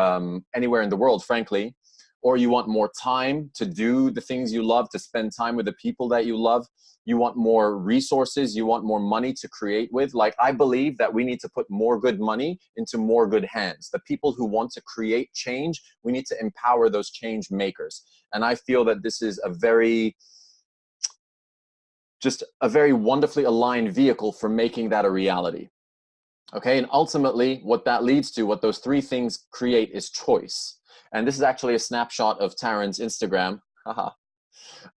anywhere in the world, frankly, or you want more time to do the things you love, to spend time with the people that you love, you want more resources, you want more money to create with. Like, I believe that we need to put more good money into more good hands. The people who want to create change, we need to empower those change makers. And I feel that this is a very wonderfully aligned vehicle for making that a reality. Okay, and ultimately what that leads to, what those three things create, is choice. And this is actually a snapshot of Taryn's Instagram.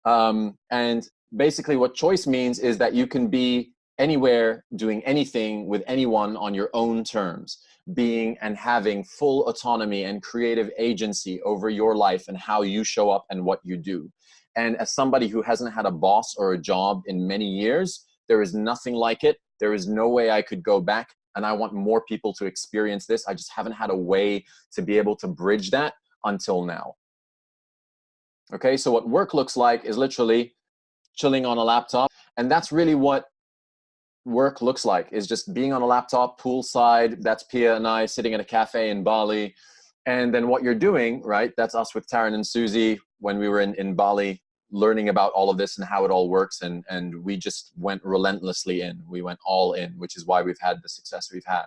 And basically what choice means is that you can be anywhere, doing anything with anyone on your own terms, being and having full autonomy and creative agency over your life and how you show up and what you do. And as somebody who hasn't had a boss or a job in many years, there is nothing like it. There is no way I could go back, and I want more people to experience this. I just haven't had a way to be able to bridge that until now. Okay, so what work looks like is literally chilling on a laptop, and that's really what work looks like, is just being on a laptop poolside. That's Pia and I sitting in a cafe in Bali. And then what you're doing, right, that's us with Taryn and Susie when we were in Bali, learning about all of this and how it all works. And we just went relentlessly in. We went all in, which is why we've had the success we've had.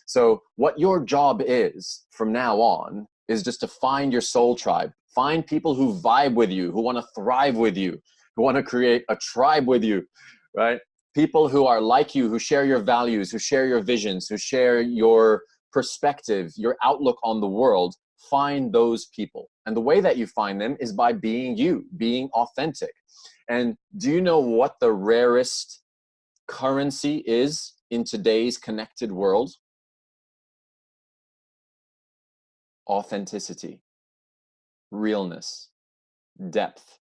So what your job is from now on is just to find your soul tribe. Find people who vibe with you, who want to thrive with you, who want to create a tribe with you, right? People who are like you, who share your values, who share your visions, who share your perspective, your outlook on the world. Find those people. And the way that you find them is by being you, being authentic. And do you know what the rarest currency is in today's connected world? Authenticity, realness, depth.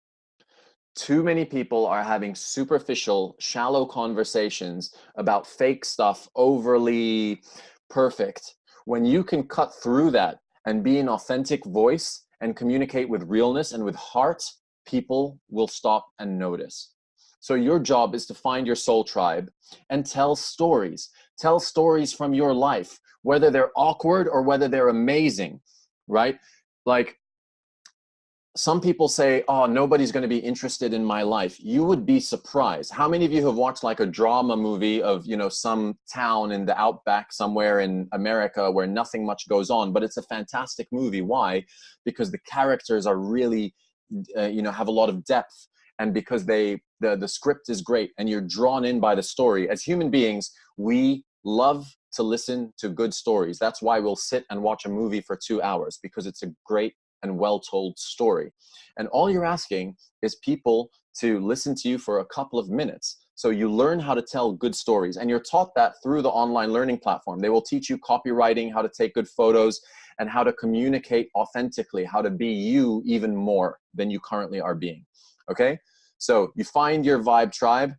Too many people are having superficial, shallow conversations about fake stuff, overly perfect. When you can cut through that and be an authentic voice and communicate with realness and with heart, people will stop and notice. So your job is to find your soul tribe and tell stories. Tell stories from your life, whether they're awkward or whether they're amazing, right? Like, some people say, oh, nobody's going to be interested in my life. You would be surprised. How many of you have watched like a drama movie of, you know, some town in the outback somewhere in America where nothing much goes on, but it's a fantastic movie. Why? Because the characters are really, you know, have a lot of depth, and because the script is great and you're drawn in by the story. As human beings, we love to listen to good stories. That's why we'll sit and watch a movie for 2 hours, because it's a great and well-told story. And all you're asking is people to listen to you for a couple of minutes. So you learn how to tell good stories, and you're taught that through the online learning platform. They will teach you copywriting, how to take good photos, and how to communicate authentically, how to be you even more than you currently are being. Okay? So you find your vibe tribe,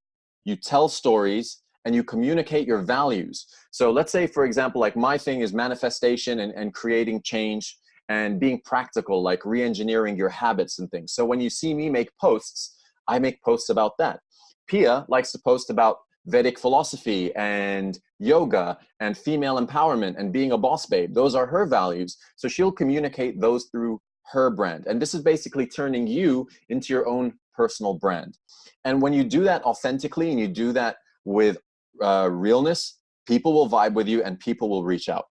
you tell stories, and you communicate your values. So let's say, for example, like my thing is manifestation and creating change and being practical, like re-engineering your habits and things. So when you see me make posts, I make posts about that. Pia likes to post about Vedic philosophy and yoga and female empowerment and being a boss babe. Those are her values. So she'll communicate those through her brand. And this is basically turning you into your own personal brand. And when you do that authentically and you do that with realness, people will vibe with you and people will reach out.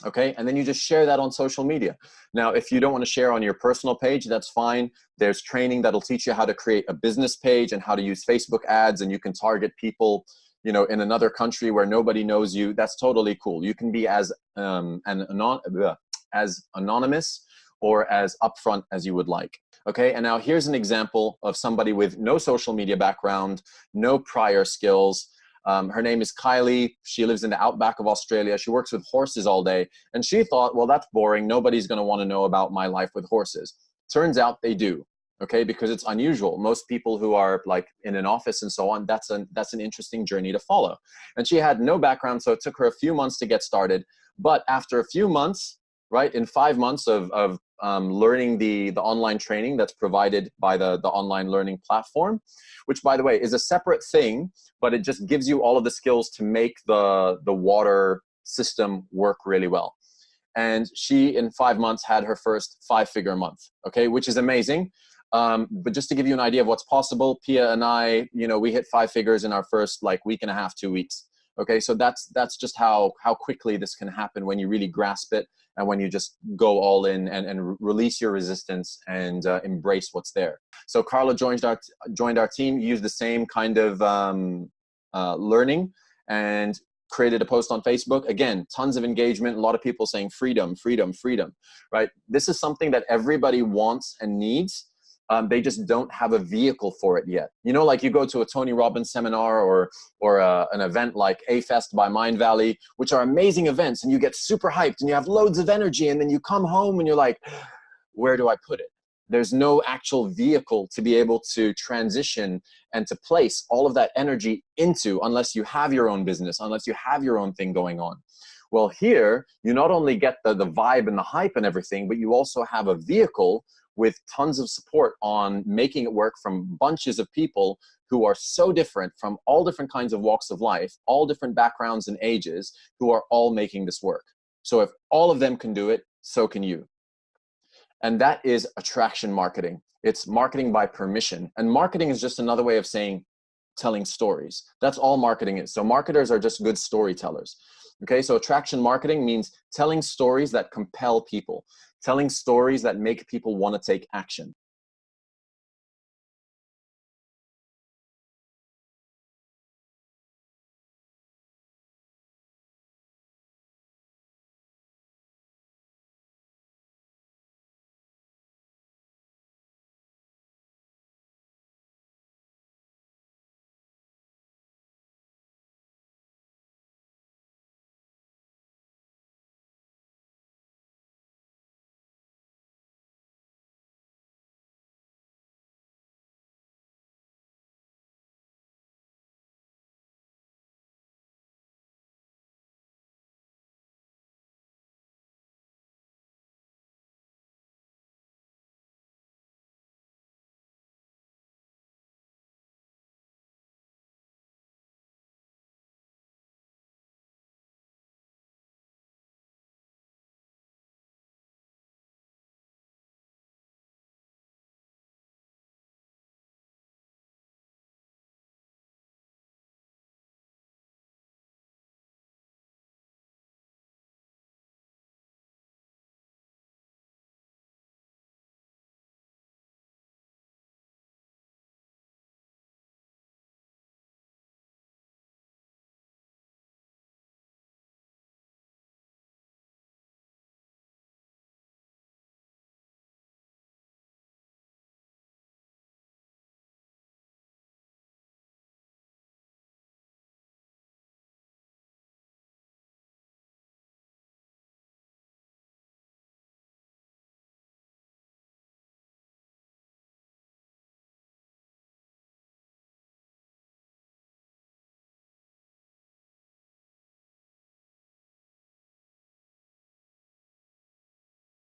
Okay, and then you just share that on social media. Now, if you don't want to share on your personal page, that's fine. There's training that'll teach you how to create a business page and how to use Facebook ads, and you can target people, you know, in another country where nobody knows you. That's totally cool. You can be as anonymous or as upfront as you would like. Okay, and now here's an example of somebody with no social media background, no prior skills. Her name is Kylie. She lives in the outback of Australia. She works with horses all day. And she thought, well, that's boring. Nobody's going to want to know about my life with horses. Turns out they do, okay, because it's unusual. Most people who are like in an office and so on, that's an interesting journey to follow. And she had no background, so it took her a few months to get started. But after a few months, right, in 5 months of learning the online training that's provided by the online learning platform, which, by the way, is a separate thing, but it just gives you all of the skills to make the water system work really well. And she, in 5 months, had her first 5-figure month, okay, which is amazing. But just to give you an idea of what's possible, Pia and I, you know, we hit 5 figures in our first like week and a half, 2 weeks. Okay, so that's just how quickly this can happen when you really grasp it and when you just go all in and release your resistance and embrace what's there. So Carla joined our team, used the same kind of learning, and created a post on Facebook. Again, tons of engagement, a lot of people saying freedom, freedom, freedom, right? This is something that everybody wants and needs. They just don't have a vehicle for it yet. You know, like you go to a Tony Robbins seminar or an event like A-Fest by Mind Valley, which are amazing events, and you get super hyped and you have loads of energy, and then you come home and you're like, where do I put it? There's no actual vehicle to be able to transition and to place all of that energy into, unless you have your own business, unless you have your own thing going on. Well, here, you not only get the vibe and the hype and everything, but you also have a vehicle with tons of support on making it work from bunches of people who are so different, from all different kinds of walks of life, all different backgrounds and ages, who are all making this work. So if all of them can do it, so can you. And that is attraction marketing. It's marketing by permission. And marketing is just another way of saying telling stories. That's all marketing is. So marketers are just good storytellers. Okay, so attraction marketing means telling stories that compel people, telling stories that make people want to take action.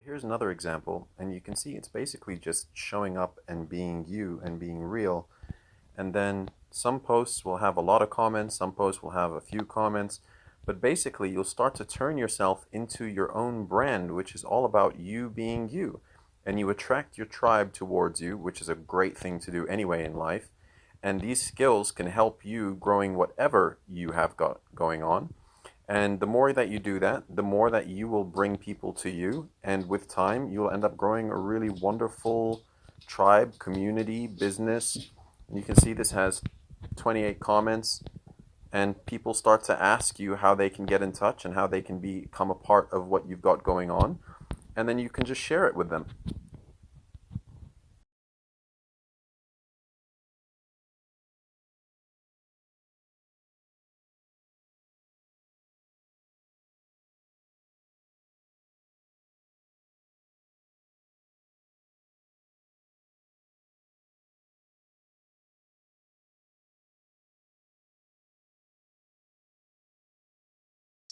Here's another example, and you can see it's basically just showing up and being you and being real. And then some posts will have a lot of comments, some posts will have a few comments, but basically you'll start to turn yourself into your own brand, which is all about you being you. And you attract your tribe towards you, which is a great thing to do anyway in life. And these skills can help you growing whatever you have got going on. And the more that you do that, the more that you will bring people to you. And with time, you'll end up growing a really wonderful tribe, community, business. And you can see this has 28 comments. And people start to ask you how they can get in touch and how they can become a part of what you've got going on. And then you can just share it with them.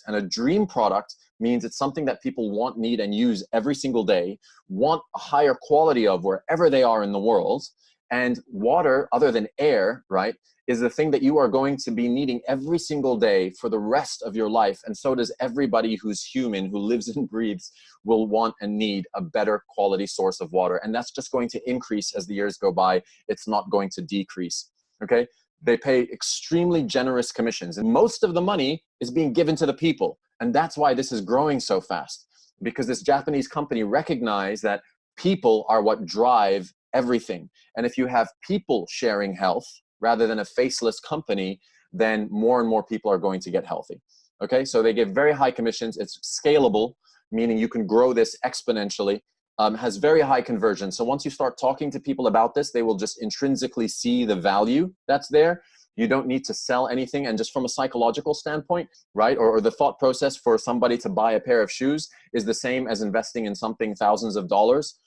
And a dream product means it's something that people want, need, and use every single day, want a higher quality of wherever they are in the world. And water, other than air, right, is the thing that you are going to be needing every single day for the rest of your life. And so does everybody who's human, who lives and breathes, will want and need a better quality source of water. And that's just going to increase as the years go by. It's not going to decrease, okay? They pay extremely generous commissions, and most of the money is being given to the people. And that's why this is growing so fast, because this Japanese company recognized that people are what drive everything. And if you have people sharing health rather than a faceless company, then more and more people are going to get healthy. Okay, so they give very high commissions. It's scalable, meaning you can grow this exponentially. Has very high conversion. So once you start talking to people about this, they will just intrinsically see the value that's there. You don't need to sell anything. And just from a psychological standpoint, right, or the thought process for somebody to buy a pair of shoes is the same as investing in something thousands of dollars.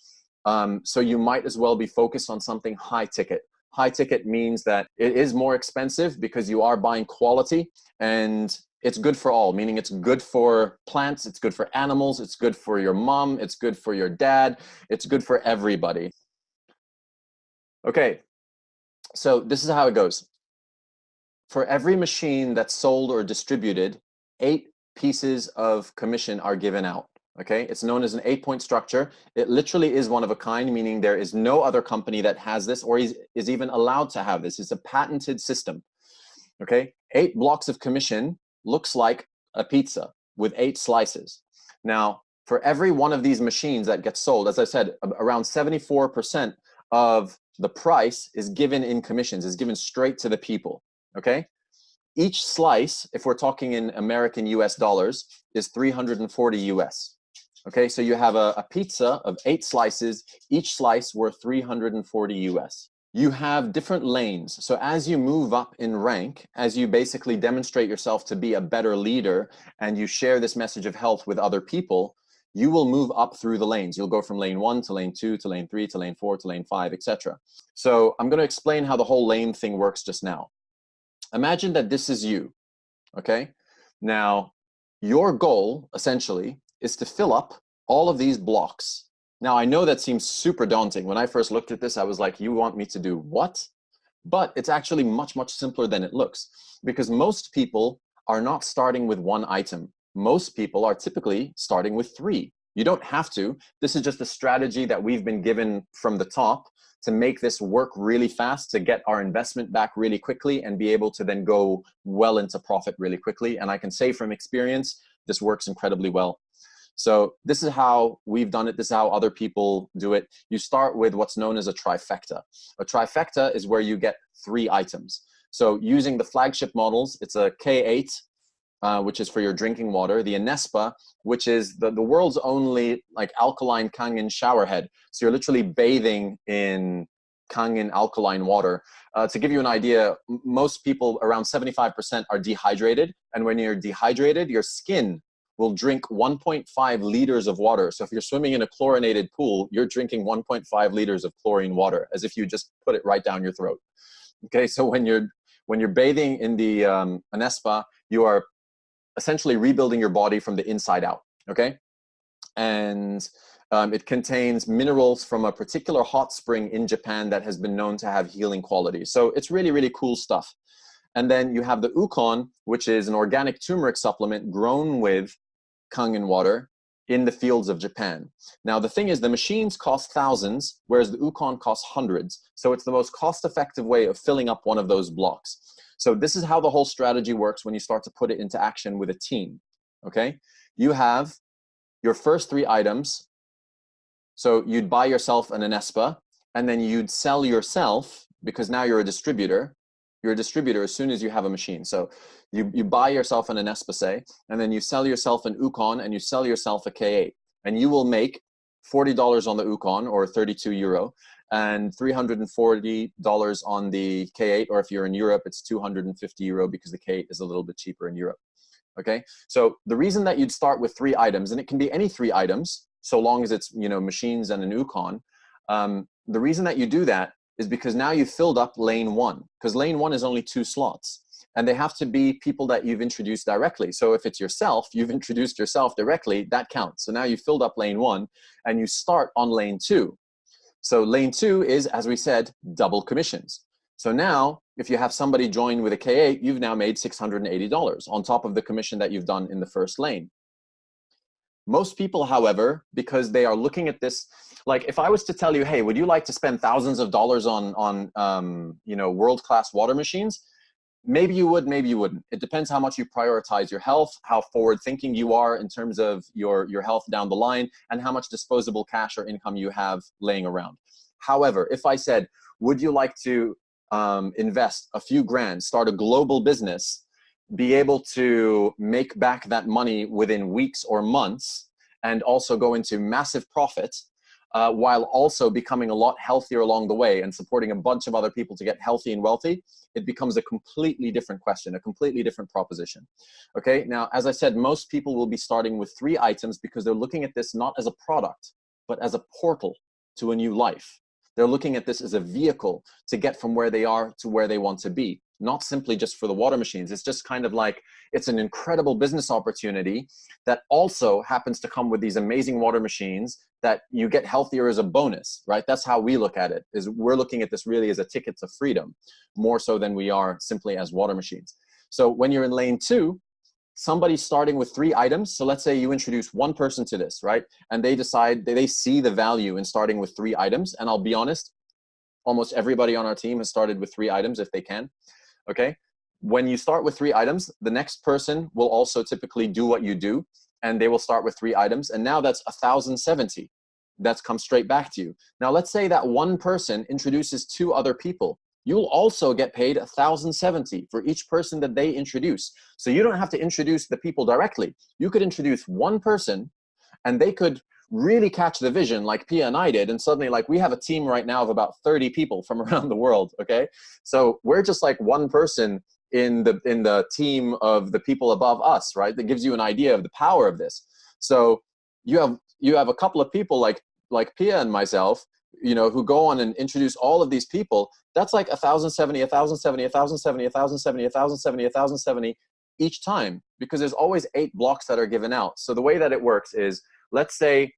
So you might as well be focused on something high ticket. High ticket means that it is more expensive because you are buying quality, and it's good for all, meaning it's good for plants, it's good for animals, it's good for your mom, it's good for your dad, it's good for everybody. Okay, so this is how it goes. For every machine that's sold or distributed, 8 pieces of commission are given out. Okay, it's known as an 8-point structure. It literally is one of a kind, meaning there is no other company that has this or is even allowed to have this. It's a patented system. Okay, 8 blocks of commission looks like a pizza with 8 slices. Now, for every one of these machines that gets sold, as I said, around 74% of the price is given in commissions, is given straight to the people. Okay, each slice, if we're talking in American US dollars, is 340 US. Okay, so you have a pizza of 8 slices, each slice worth 340 US. You have different lanes. So as you move up in rank, as you basically demonstrate yourself to be a better leader and you share this message of health with other people, you will move up through the lanes. You'll go from lane 1 to lane 2 to lane 3 to lane 4 to lane 5, etc. So I'm going to explain how the whole lane thing works just now. Imagine that this is you, okay? Now, your goal, essentially, is to fill up all of these blocks. Now, I know that seems super daunting. When I first looked at this, I was like, you want me to do what? But it's actually much, much simpler than it looks, because most people are not starting with 1 item. Most people are typically starting with 3. You don't have to. This is just a strategy that we've been given from the top to make this work really fast, to get our investment back really quickly and be able to then go well into profit really quickly. And I can say from experience, this works incredibly well. So this is how we've done it. This is how other people do it. You start with what's known as a trifecta. A trifecta is where you get 3 items. So using the flagship models, it's a K8, which is for your drinking water, the Anespa, which is the world's only like alkaline Kangen shower head. So you're literally bathing in Kangen alkaline water. To give you an idea, most people, around 75%, are dehydrated. And when you're dehydrated, your skin will drink 1.5 liters of water. So if you're swimming in a chlorinated pool, you're drinking 1.5 liters of chlorine water, as if you just put it right down your throat. Okay, so when you're bathing in the Anespa, you are essentially rebuilding your body from the inside out, okay? And It contains minerals from a particular hot spring in Japan that has been known to have healing qualities. So it's really, really cool stuff. And then you have the Ukon, which is an organic turmeric supplement grown with Kangen water in the fields of Japan. Now, the thing is, the machines cost thousands, whereas the Ukon costs hundreds. So it's the most cost-effective way of filling up one of those blocks. So this is how the whole strategy works when you start to put it into action with a team, okay? You have your first 3 items. So you'd buy yourself an Anespa, and then you'd sell yourself, because now you're a distributor. You're a distributor as soon as you have a machine. So you buy yourself an Anespa, say, and then you sell yourself an Ukon, and you sell yourself a K8. And you will make $40 on the Ukon, or 32 euro, and $340 on the K8, or if you're in Europe, it's 250 euro, because the K8 is a little bit cheaper in Europe. Okay, so the reason that you'd start with 3 items, and it can be any 3 items, so long as it's, you know, machines and an Ukon, the reason that you do that is because now you've filled up lane 1, because lane 1 is only 2 slots, and they have to be people that you've introduced directly. So if it's yourself, you've introduced yourself directly, that counts. So now you've filled up lane 1, and you start on lane 2. So lane 2 is, as we said, double commissions. So now, if you have somebody join with a K8, you've now made $680 on top of the commission that you've done in the first lane. Most people, however, because they are looking at this, like if I was to tell you, hey, would you like to spend thousands of dollars on you know, world-class water machines? Maybe you would, maybe you wouldn't. It depends how much you prioritize your health, how forward-thinking you are in terms of your health down the line, and how much disposable cash or income you have laying around. However, if I said, would you like to invest a few grand, start a global business, be able to make back that money within weeks or months, and also go into massive profit, while also becoming a lot healthier along the way and supporting a bunch of other people to get healthy and wealthy, it becomes a completely different question, a completely different proposition. Okay, now, as I said, most people will be starting with 3 items because they're looking at this not as a product, but as a portal to a new life. They're looking at this as a vehicle to get from where they are to where they want to be, not simply just for the water machines. It's just kind of like, it's an incredible business opportunity that also happens to come with these amazing water machines that you get healthier as a bonus, right? That's how we look at it, is we're looking at this really as a ticket to freedom, more so than we are simply as water machines. So when you're in lane 2, somebody's starting with 3 items. So let's say you introduce one person to this, right? And they decide, they see the value in starting with 3 items. And I'll be honest, almost everybody on our team has started with 3 items if they can, okay? When you start with 3 items, the next person will also typically do what you do, and they will start with 3 items. And now that's 1,070. That's come straight back to you. Now let's say that one person introduces 2 other people. You'll also get paid 1,070 for each person that they introduce. So you don't have to introduce the people directly. You could introduce one person, and they could really catch the vision like Pia and I did. And suddenly, like, we have a team right now of about 30 people from around the world, okay? So we're just like one person in the team of the people above us, right? That gives you an idea of the power of this. So you have a couple of people like Pia and myself, you know, who go on and introduce all of these people. That's like 1,070, 1,070, 1,070, 1,070, 1,070, 1,070 each time, because there's always 8 blocks that are given out. So the way that it works is, let's say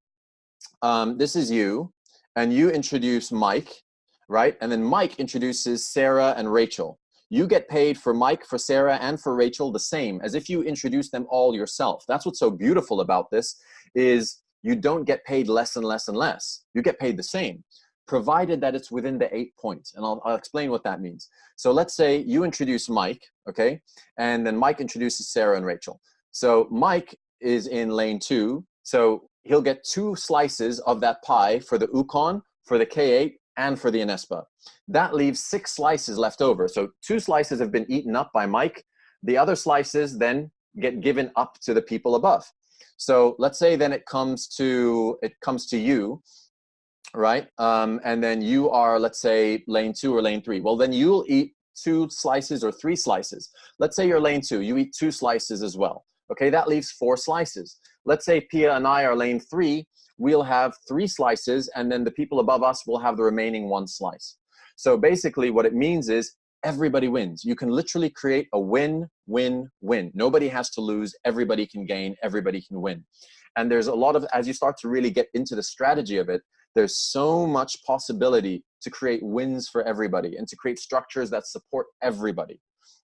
this is you, and you introduce Mike, right? And then Mike introduces Sarah and Rachel. You get paid for Mike, for Sarah, and for Rachel the same as if you introduce them all yourself. That's what's so beautiful about this, is you don't get paid less and less and less. You get paid the same, provided that it's within the 8 points. And I'll explain what that means. So let's say you introduce Mike, okay? And then Mike introduces Sarah and Rachel. So Mike is in lane 2. So he'll get 2 slices of that pie for the Ukon, for the K8, and for the Anespa. That leaves 6 slices left over. So 2 slices have been eaten up by Mike. The other slices then get given up to the people above. So let's say then it comes to you, right? And then you are, let's say, lane 2 or lane 3. Well, then you'll eat 2 slices or 3 slices. Let's say you're lane 2, you eat 2 slices as well. Okay, that leaves 4 slices. Let's say Pia and I are lane 3, we'll have 3 slices, and then the people above us will have the remaining 1 slice. So basically what it means is everybody wins. You can literally create a win, win, win. Nobody has to lose, everybody can gain, everybody can win. And there's a lot of, as you start to really get into the strategy of it, there's so much possibility to create wins for everybody and to create structures that support everybody.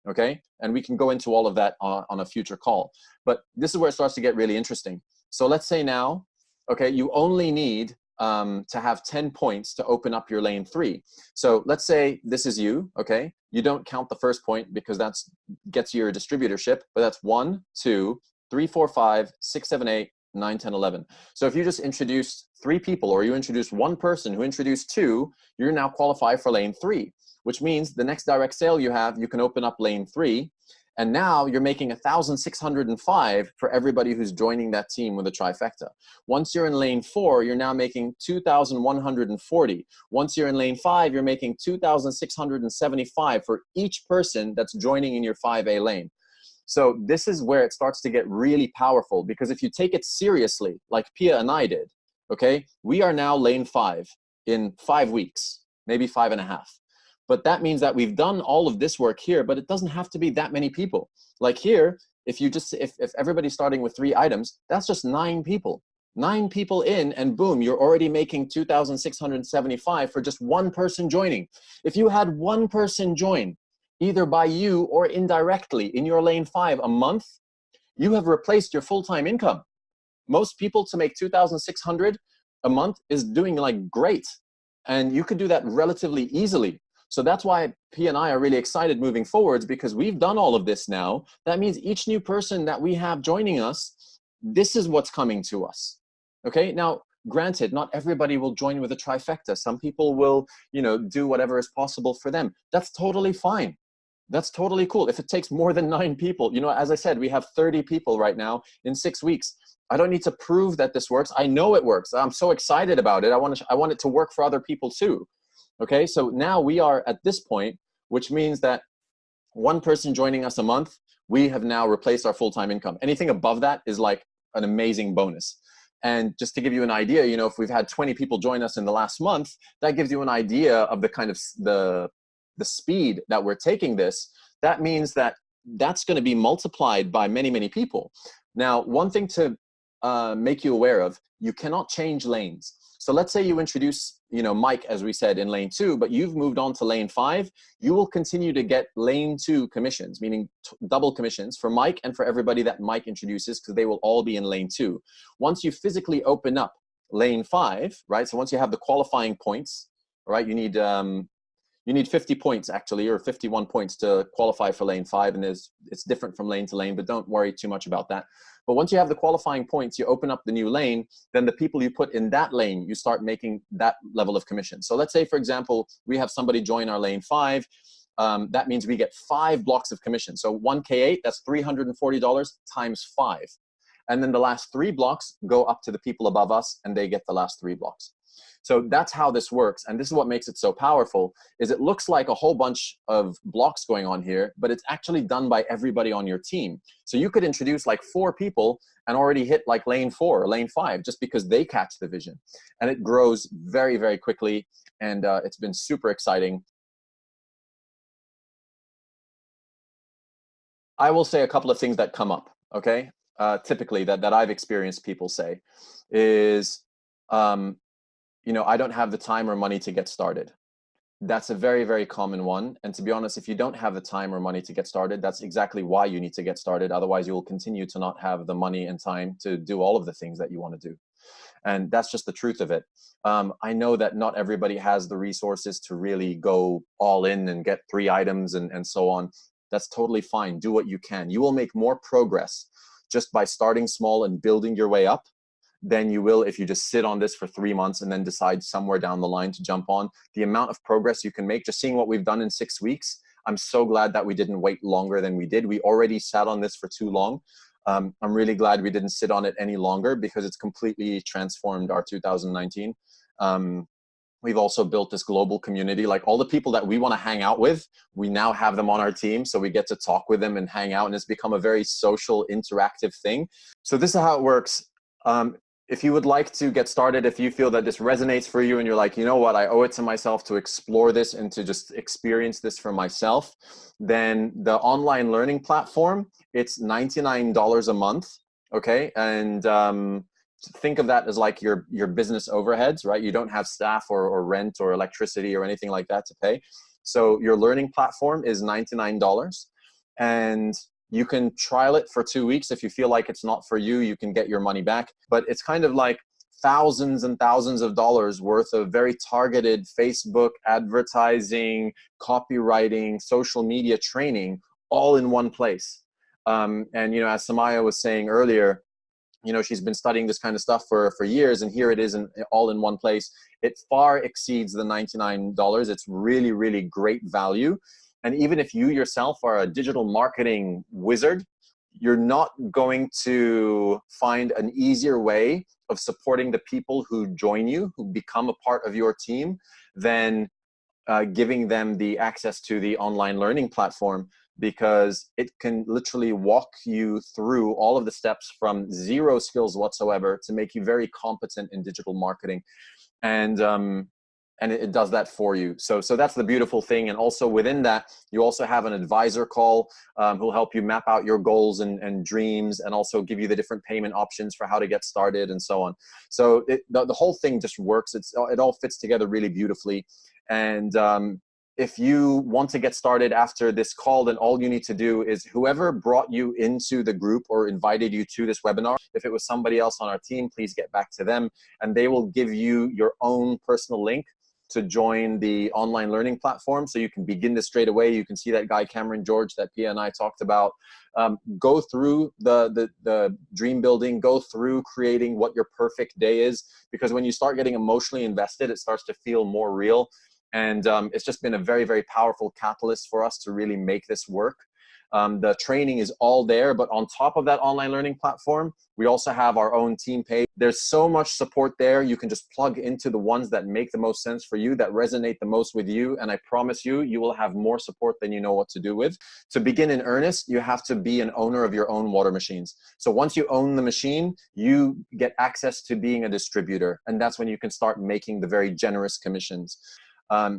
Okay, and we can go into all of that on a future call. But this is where it starts to get really interesting. So let's say now, okay, you only need to have 10 points to open up your lane 3. So let's say this is you, okay? You don't count the first point because that's gets you your distributorship, but that's 1, 2, 3, 4, 5, 6, 7, 8, 9, 10, 11. So if you just introduced 3 people, or you introduced 1 person who introduced 2, you're now qualified for lane 3, which means the next direct sale you have, you can open up lane 3. And now you're making 1,605 for everybody who's joining that team with a trifecta. Once you're in lane 4, you're now making 2,140. Once you're in lane 5, you're making 2,675 for each person that's joining in your 5A lane. So this is where it starts to get really powerful, because if you take it seriously, like Pia and I did, okay, we are now lane 5 in 5 weeks, maybe 5.5. But that means that we've done all of this work here, but it doesn't have to be that many people. Like here, if everybody's starting with 3 items, that's just 9 people. 9 people in, and boom, you're already making 2,675 for just 1 person joining. If you had 1 person join, either by you or indirectly in your lane 5 a month, you have replaced your full-time income. Most people, to make 2,600 a month is doing like great. And you could do that relatively easily. So that's why P and I are really excited moving forwards, because we've done all of this now. That means each new person that we have joining us, this is what's coming to us. Okay, now granted, not everybody will join with a trifecta. Some people will, do whatever is possible for them. That's totally fine. That's totally cool. If it takes more than 9 people, as I said, we have 30 people right now in 6 weeks. I don't need to prove that this works. I know it works. I'm so excited about it. I want it to work for other people too. Okay, so now we are at this point, which means that 1 person joining us a month, we have now replaced our full-time income. Anything above that is like an amazing bonus. And just to give you an idea, if we've had 20 people join us in the last month, that gives you an idea of the kind of the speed that we're taking this. That means that that's going to be multiplied by many, many people. Now, one thing to make you aware of, you cannot change lanes. So let's say you introduce, Mike, as we said, in lane 2, but you've moved on to lane 5, you will continue to get lane 2 commissions, meaning double commissions for Mike and for everybody that Mike introduces, because they will all be in lane 2. Once you physically open up lane 5, right? So once you have the qualifying points, right, you need 50 points actually, or 51 points to qualify for lane 5, and it's different from lane to lane, but don't worry too much about that. But once you have the qualifying points, you open up the new lane, then the people you put in that lane, you start making that level of commission. So let's say, for example, we have somebody join our lane 5. That means we get 5 blocks of commission. So 1 K8, that's $340 times 5. And then the last 3 blocks go up to the people above us, and they get the last 3 blocks. So that's how this works. And this is what makes it so powerful, is it looks like a whole bunch of blocks going on here, but it's actually done by everybody on your team. So you could introduce like 4 people and already hit like lane 4 or lane 5 just because they catch the vision. And it grows very, very quickly. And it's been super exciting. I will say a couple of things that come up, okay? Typically that I've experienced people say is, I don't have the time or money to get started. That's a very, very common one. And to be honest, if you don't have the time or money to get started, that's exactly why you need to get started. Otherwise, you will continue to not have the money and time to do all of the things that you want to do. And that's just the truth of it. I know that not everybody has the resources to really go all in and get 3 items and so on. That's totally fine. Do what you can. You will make more progress just by starting small and building your way up than you will if you just sit on this for 3 months and then decide somewhere down the line to jump on. The amount of progress you can make, just seeing what we've done in 6 weeks, I'm so glad that we didn't wait longer than we did. We already sat on this for too long. I'm really glad we didn't sit on it any longer, because it's completely transformed our 2019. We've also built this global community. Like all the people that we want to hang out with, we now have them on our team. So we get to talk with them and hang out, and it's become a very social, interactive thing. So this is how it works. If you would like to get started, if you feel that this resonates for you and you're like, you know what, I owe it to myself to explore this and to just experience this for myself, then the online learning platform, it's $99 a month, okay? And think of that as like your business overheads, right? You don't have staff or rent or electricity or anything like that to pay. So your learning platform is $99, and you can trial it for 2 weeks. If you feel like it's not for you, you can get your money back. But it's kind of like thousands and thousands of dollars worth of very targeted Facebook advertising, copywriting, social media training, all in one place. And, you know, as Samaya was saying earlier, you know, she's been studying this kind of stuff for years, and here it is all in one place. It far exceeds the $99. It's really, really great value. And even if you yourself are a digital marketing wizard, you're not going to find an easier way of supporting the people who join you, who become a part of your team, than giving them the access to the online learning platform, because it can literally walk you through all of the steps from zero skills whatsoever to make you very competent in digital marketing. And it does that for you. So that's the beautiful thing. And also within that, you also have an advisor call who'll help you map out your goals and dreams, and also give you the different payment options for how to get started and so on. So the whole thing just works. It all fits together really beautifully. And if you want to get started after this call, then all you need to do is, whoever brought you into the group or invited you to this webinar, if it was somebody else on our team, please get back to them, and they will give you your own personal link to join the online learning platform. So you can begin this straight away. You can see that guy, Cameron George, that Pia and I talked about. Go through the dream building, go through creating what your perfect day is, because when you start getting emotionally invested, it starts to feel more real. And it's just been a very, very powerful catalyst for us to really make this work. The training is all there, but on top of that online learning platform, we also have our own team page. There's so much support there. You can just plug into the ones that make the most sense for you, that resonate the most with you. And I promise you, you will have more support than you know what to do with. To begin in earnest, you have to be an owner of your own water machines. So once you own the machine, you get access to being a distributor. And that's when you can start making the very generous commissions.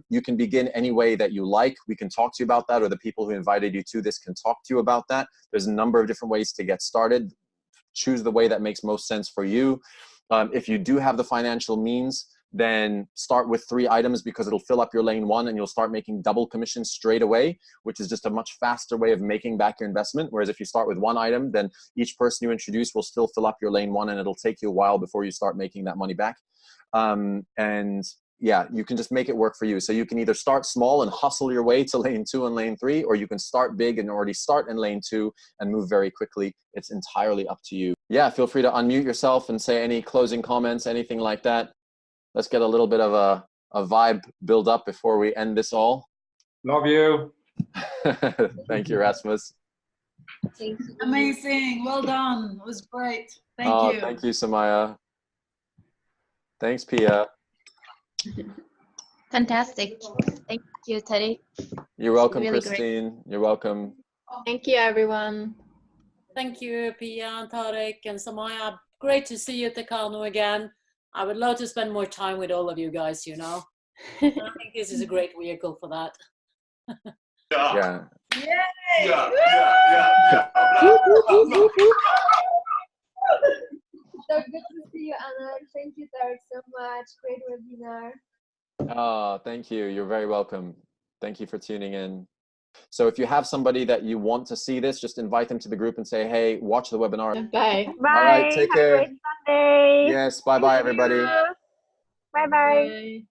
You can begin any way that you like. We can talk to you about that, or the people who invited you to this can talk to you about that. There's a number of different ways to get started. Choose the way that makes most sense for you. If you do have the financial means, then start with 3 items, because it'll fill up your lane 1 and you'll start making double commissions straight away, which is just a much faster way of making back your investment. Whereas if you start with 1 item, then each person you introduce will still fill up your lane 1, and it'll take you a while before you start making that money back. And yeah, you can just make it work for you. So you can either start small and hustle your way to lane 2 and lane 3, or you can start big and already start in lane 2 and move very quickly. It's entirely up to you. Yeah, feel free to unmute yourself and say any closing comments, anything like that. Let's get a little bit of a vibe build up before we end this all. Love you. Thank you, Rasmus. Thank you. Amazing. Well done. It was great. Thank you. Thank you, Samaya. Thanks, Pia. Fantastic. Thank you, Teddy. You're welcome, Really Christine. Great. You're welcome. Thank you, everyone. Thank you, Pia and Tarek and Samaya. Great to see you at Takano again. I would love to spend more time with all of you guys, you know. I think this is a great vehicle for that. Yeah. Yay! Yeah. So good to see you, Anna. Thank you, Tarek, so much. Great webinar. Oh, thank you. You're very welcome. Thank you for tuning in. So if you have somebody that you want to see this, just invite them to the group and say, hey, watch the webinar. Bye. Bye. All right, take care. Have a great Sunday. Yes, bye-bye, everybody. Bye-bye.